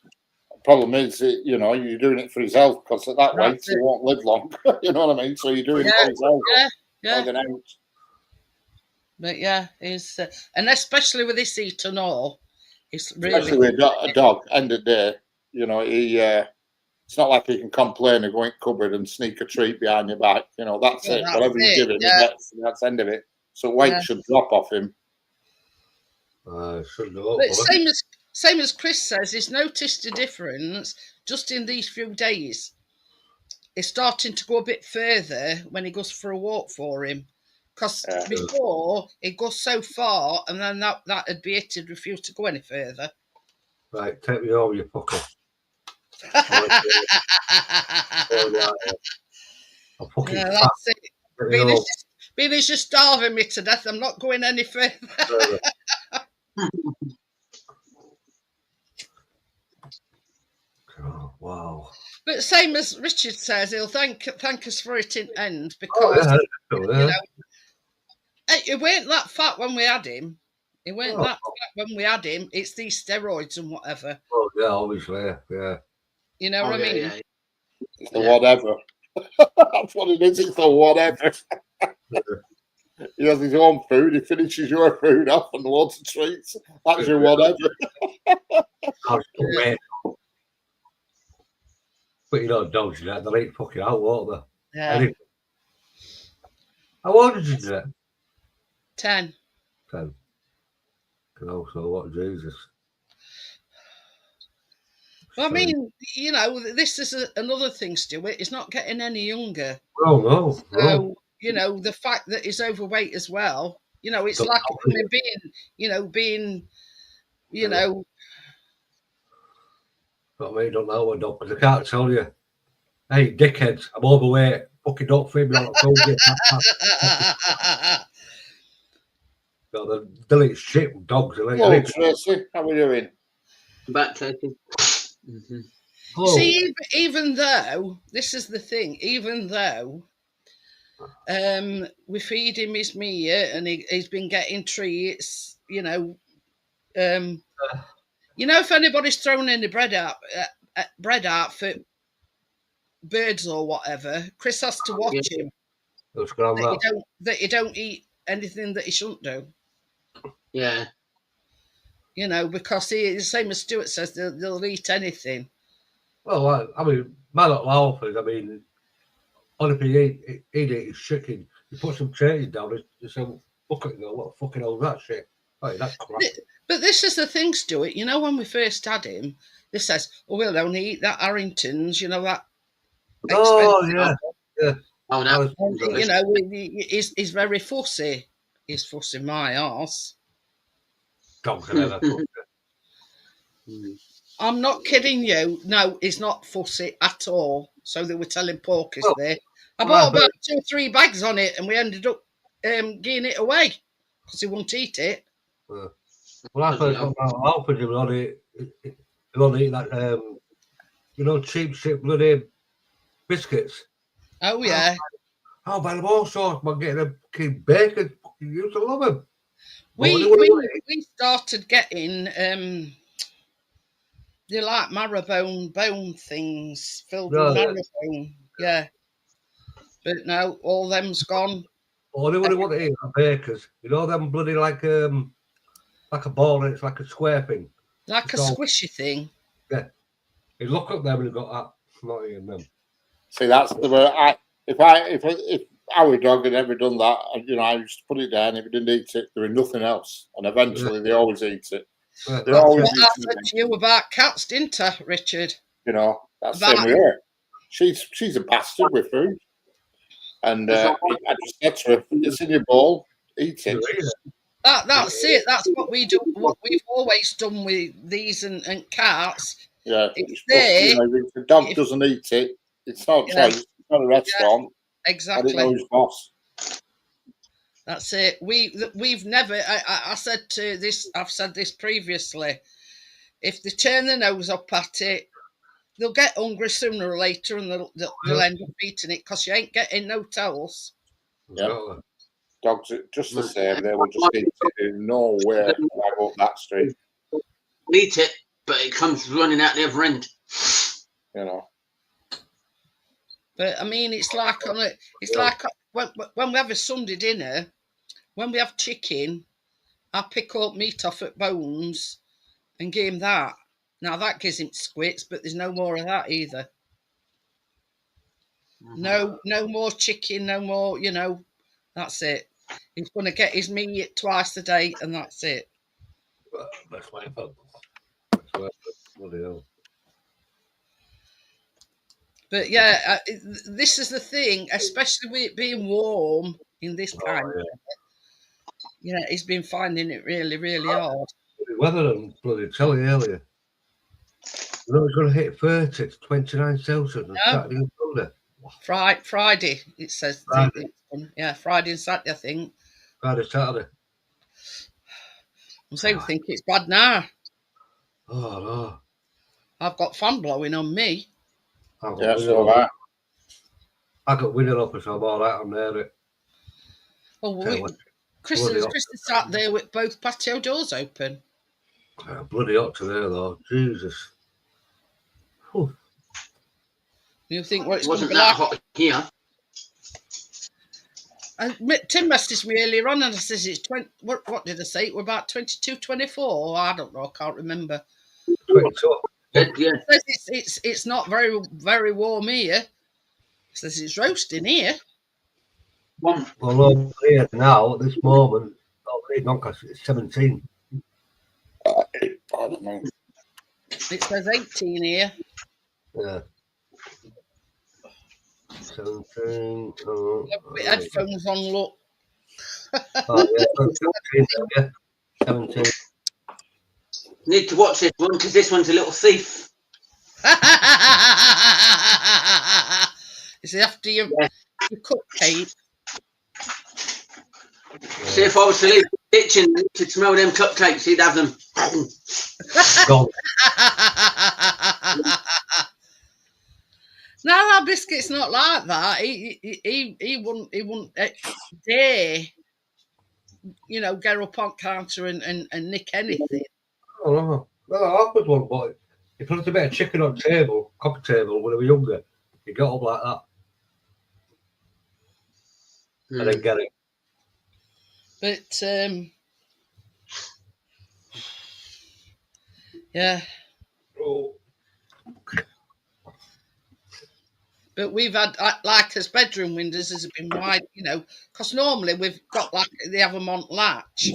problem is, you know, you're doing it for his health because at that weight that's he it. won't live long. You know what I mean? So you're doing it Yeah, for his health yeah, more yeah. than out. But yeah, he's and especially with this ethanol, it's really Especially with a dog. End of the day, you know, he. It's not like he can complain and go in the cupboard and sneak a treat behind your back. You know, that's well, it. that's Whatever you it. give him, he Yeah, gets. That's the end of it. So weight yeah. should drop off him. Shouldn't go up, But will it? same as Chris says, he's noticed a difference just in these few days. It's starting to go a bit further when he goes for a walk for him. Because Yeah. before it goes so far, and then that'd be it. He'd refuse to go any further. Right, take me over, you fucker. I'm fucking Yeah, fat. that's it. Get me home. Beanies just starving me to death. I'm not going any further. Oh, wow. But same as Richard says, he'll thank us for it in end Oh, because yeah. you know it weren't that fat when we had him. It weren't Oh, that fat when we had him. It's these steroids and whatever. oh, yeah, obviously, yeah. You know Oh, what I yeah, mean? yeah. It's the Yeah. whatever. That's what it is. It's the whatever. He has his own food. He finishes your food off and loads of treats. That's your whatever. I was wait. But you know, dogs, you know, they'll eat fucking out, won't they? Yeah. Anything. How old did you do it? 10. 10. You know, so what, Jesus. Well, I So- mean, you know, this is another thing, Stuart. He's not getting any younger. Oh, no, no. So, you know, the fact that he's overweight as well, you know, it's Don't like tell me. him being, you Yeah. know, But I mean, don't know what dog, because I can't tell you. Hey, dickheads, I'm overweight. Fucking don't feed me on a phone. They'll eat shit with dogs. They'll eat Hello, anything. Tracy. How are we doing? Back taking. Mm-hmm. Oh, see, even though, this is the thing, even though we feed him his meat and he's been getting treats, if anybody's thrown any bread out for birds or whatever, Chris has to watch him they'll scram that. that he don't eat anything that he shouldn't do. Yeah. You know, because the same as Stuart says, they'll eat anything. Well, I mean, my little Alfred, I mean, only if he'd eat his chicken, you put some change down, you say, look at it, what the fucking hell is that shit? Oh, that's crap. But this is the thing, Stuart. You know, when we first had him, they says, "Oh, we'll only eat that Harrington's." You know that. Oh, expensive yeah. Oh, no. apple. You know, he's very fussy. He's fussing my arse. Dogs are never. I'm not kidding you. No, he's not fussy at all. So they were telling Porkers Well, there. I well, bought about 2 or 3 bags on it, and we ended up giving it away because he wouldn't eat it. Well, I first got my Alfred, he would only eat that, cheap shit bloody biscuits. Oh yeah. Oh, by the all sorts, man, getting a fucking bacon. Fucking used to love them. We started getting they like marrowbone bone things filled with marrowbone. Yeah. But no, all them's gone. Oh, they would want to eat like bakers. You know them bloody like a ball and it's like a square thing. Like a squishy thing. Yeah. You look up them and you've got that. Not eating them. See, that's the way. If our dog had ever done that, I used to put it down. If he didn't eat it, there was nothing else, and eventually they always eat it. Yeah, They always I said to you about cats, didn't I, Richard? You know, that's the same with her. She's a bastard with food, and I just said to her, "It's in your bowl, eat it." That's it. That's what we do. What we've always done with these and cats. Yeah, it's there. If the dog doesn't eat it, it's not choice. It's not a restaurant. Yeah, exactly. I didn't know his boss. That's it. We've never. I said this. I've said this previously. If they turn their nose up at it, they'll get hungry sooner or later, and they'll end up eating it because you ain't getting no towels. Yeah. Dogs are just the same. They will just eat it. There's no way I up that street. Eat it, but it comes running out the other end. You know. But I mean, it's like when we have a Sunday dinner, when we have chicken, I pick up meat off at Bones and give him that. Now that gives him squits, but there's no more of that either. No more chicken, no more. That's it. He's going to get his meat twice a day, and that's it. That's my fault. Bloody hell. But yeah, this is the thing, especially with it being warm in this time. Yeah, he's been finding it really, really hard. The weather and bloody telly earlier. You know, it's going to hit 30 to 29 Celsius on Saturday and Sunday. Friday, it says. Friday. Friday and Saturday, I think. Friday, Saturday. I'm saying, think it's bad now. Oh, no. I've got fan blowing on me. Yeah, so have I got window up, so I'm all right on there. Oh, Chris is sat there with both patio doors open. Bloody hot today, though. Jesus. Whew. You think what it's It wasn't going to be that hot here. Tim messaged me earlier on and I says it's 20. What did I say? We're about 22, 24. I don't know. I can't remember. 22. Yeah. It's not very, very warm here. It says it's roasting here. Well, over here now, at this moment, it's 17. I don't know. It says 18 here. Yeah. 17. Headphones on, look. Oh, yeah. 17. Need to watch this one because this one's a little thief. Is it after your cupcake? See, if I was to leave the kitchen to smell them cupcakes, he'd have them. Gone. No, our biscuit's not like that. He wouldn't dare, get up on counter and nick anything. Oh, no, I was one, but if there was a bit of chicken on table, coffee table, when we were younger, you got up like that. I didn't get it. But, yeah. Oh. But we've had, like, as bedroom windows has been wide, because normally we've got, like, they have them on latch,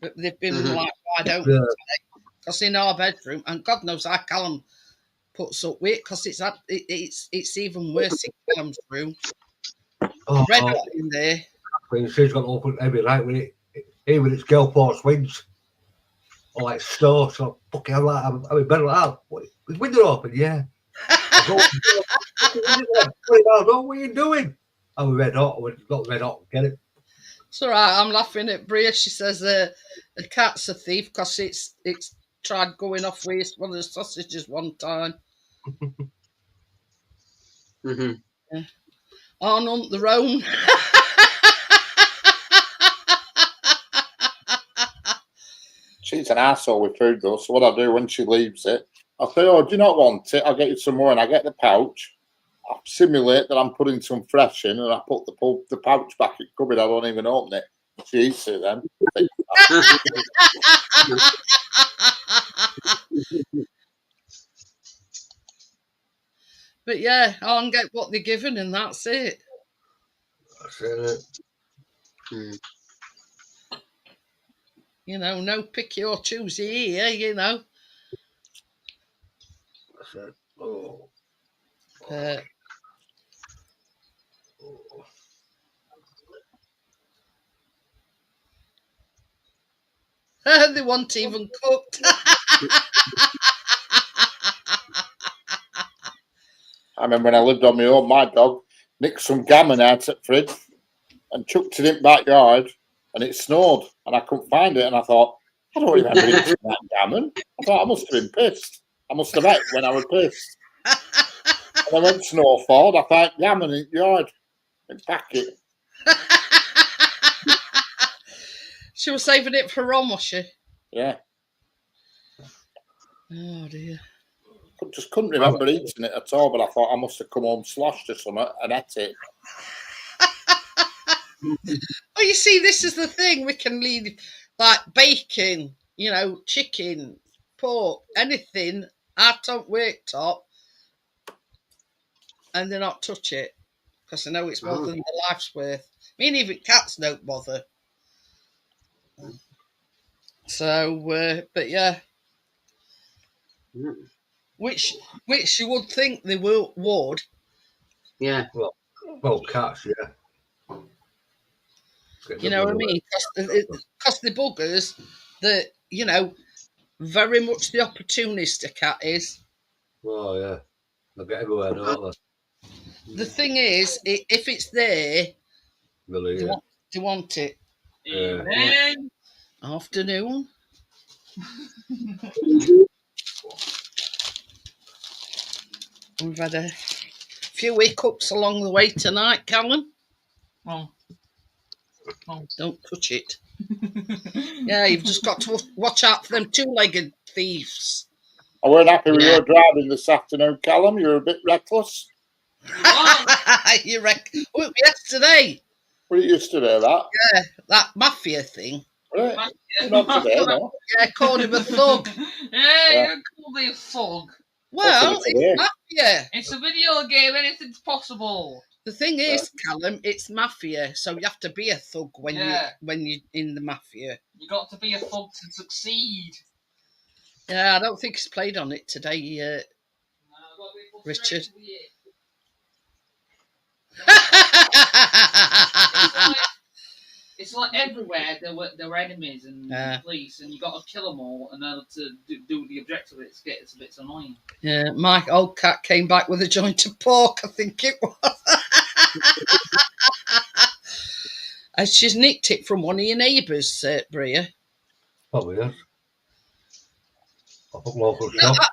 but they've been, like, wide open today. Because in our bedroom, and God knows how Callum puts up with it, because it's even worse in Callum's room. Red hot in there. She's got to open every night with it, even its girl force winds. Or like store, so fucking hell, I'm in bed like that. Is window open? Yeah. What are you doing? I'm red hot. We've got red hot. Get it? It's all right. I'm laughing at Bria. She says the cat's a thief because it's tried going off with one of the sausages one time. Yeah. On their own. She's an asshole with food though. So what I do when she leaves it, I'll say, "Oh, do you not want it? I'll get you some more." And I get the pouch. I simulate that I'm putting some fresh in, and I put the pouch back in the cupboard. I don't even open it. She eats it then. But yeah, I'll get what they're given, and that's it. That's it. No picky or choosy here, That's it. Oh. They weren't even cooked. I remember when I lived on my own, my dog nicked some gammon out at the fridge and chucked it in the backyard, and it snowed, and I couldn't find it, and I thought, I don't remember eating that gammon. I thought I must have been pissed. I must have ate when I was pissed. And I went Snowford, I found gammon in the yard in packet. She was saving it for Ron, was she? Yeah. Oh dear. Just couldn't remember eating it at all, but I thought I must have come home sloshed or something and ate it. Oh, you see, this is the thing. We can leave like bacon, you know, chicken, pork, anything out on worktop and they not touch it because they know it's more than their life's worth. I mean, even cats don't bother. So, but yeah. Which you would think they would. Yeah. Well, cats, yeah. You know what I mean? Because the buggers that, you know, very much the opportunist a cat is. Oh, yeah. They'll get everywhere, don't they? The thing is, if it's there, Really, do you want it? yeah. Afternoon. We've had a few hiccups along the way tonight, Callum. Oh. Don't touch it. Yeah, you've just got to watch out for them two-legged thieves. I weren't happy with your driving this afternoon, Callum. You're a bit reckless. You reckon? Oh, yesterday. Were you yesterday, that? Yeah, that mafia thing. Right. Not today, no. Yeah, called him a thug. Yeah, you call me a thug. Well, it's mafia. It's a video game, anything's possible. The thing is, Callum, it's mafia, so you have to be a thug when you're in the mafia. You got to be a thug to succeed. Yeah, I don't think he's played on it today, Richard. It's like everywhere there were enemies and police, and you got to kill them all in order to do the objective. It's a bit annoying. Yeah, my old cat came back with a joint of pork, I think it was. And she's nicked it from one of your neighbours, Bria. Probably, yes. Local shop.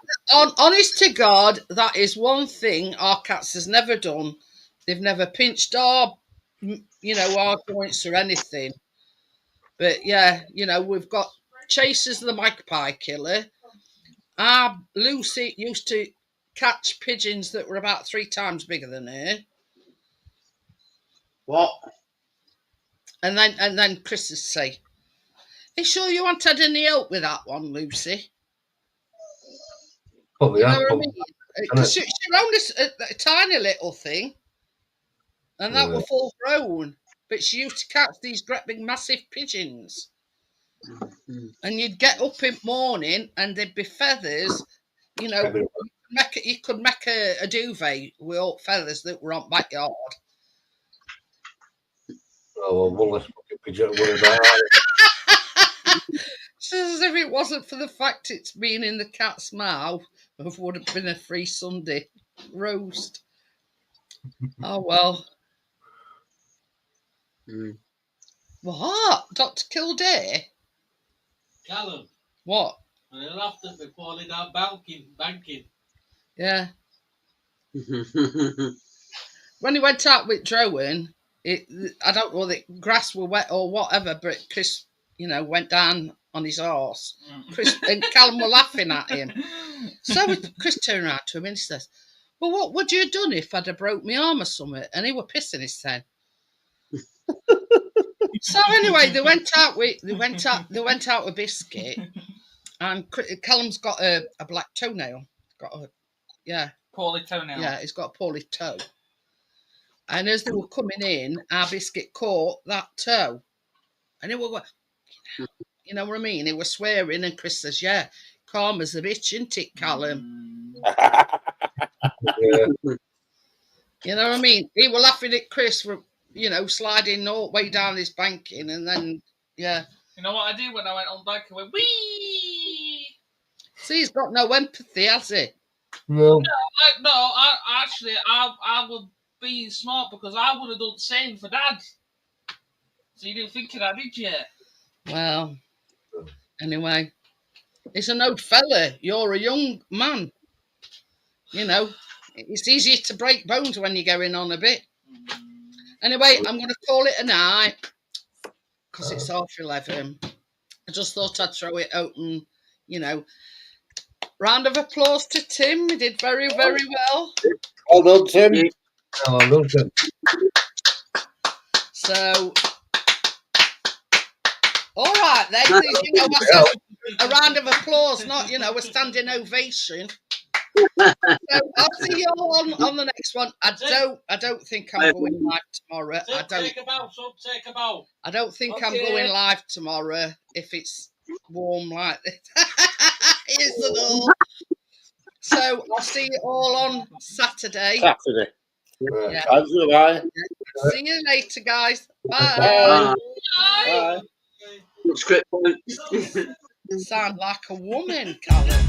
Honest to God, that is one thing our cats has never done. They've never pinched our joints or anything. But yeah, we've got Chasers the magpie killer. Our Lucy used to catch pigeons that were about 3 times bigger than her. What? And then Chris would say, "Are you sure you haven't had any help with that one, Lucy?" Probably, you know what I mean? Because she owned a tiny little thing, and that was full grown. But she used to catch these great big massive pigeons. And you'd get up in the morning and there'd be feathers, you could make a duvet with all feathers that were on backyard. Oh, well, let's fucking pigeon worry about it. So as if it wasn't for the fact it's been in the cat's mouth, it would have been a free Sunday roast. Oh, well. What? Dr. Kildare? Callum. What? And he'll have to be falling out banking. Yeah. When he went out with Drowan, I don't know whether the grass were wet or whatever, but Chris, went down on his horse. Chris and Callum were laughing at him. So Chris turned around to him and he says, "Well, what would you have done if I'd have broke my arm or something?" And he were pissing his head. So anyway, they went out with Biscuit, and Callum's got a black toenail. Poorly toenail. Yeah, he's got a poorly toe. And as they were coming in, our Biscuit caught that toe, and he was, you know what I mean? He was swearing, and Chris says, "Yeah, karma's a bitch, isn't it, Callum?" Yeah. You know what I mean? He was laughing at Chris for, sliding all the way down his banking, and then, yeah. You know what I did when I went on bank? I went, wee! See, he's got no empathy, has he? No. I would be smart because I would have done the same for Dad. So you didn't think of that, did you? Well, anyway, he's an old fella. You're a young man. you know, it's easier to break bones when you're going on a bit. Anyway, I'm going to call it a night because it's 11:30. I just thought I'd throw it open, you know. Round of applause to Tim. He did very, very well. Well done, Tim. Oh, I love them. So, all right then. You know, I said a round of applause, not, you know, a standing ovation. So I'll see you all on the next one. I don't think I'm going live tomorrow. Take a bow, son. Take a bow. I don't think I'm going live tomorrow if it's warm like this. Here's the door. So I'll see you all on Saturday. Saturday. Yeah. Bye. See you later, guys. Bye. Bye. Bye. Script point. Sound like a woman, Callum.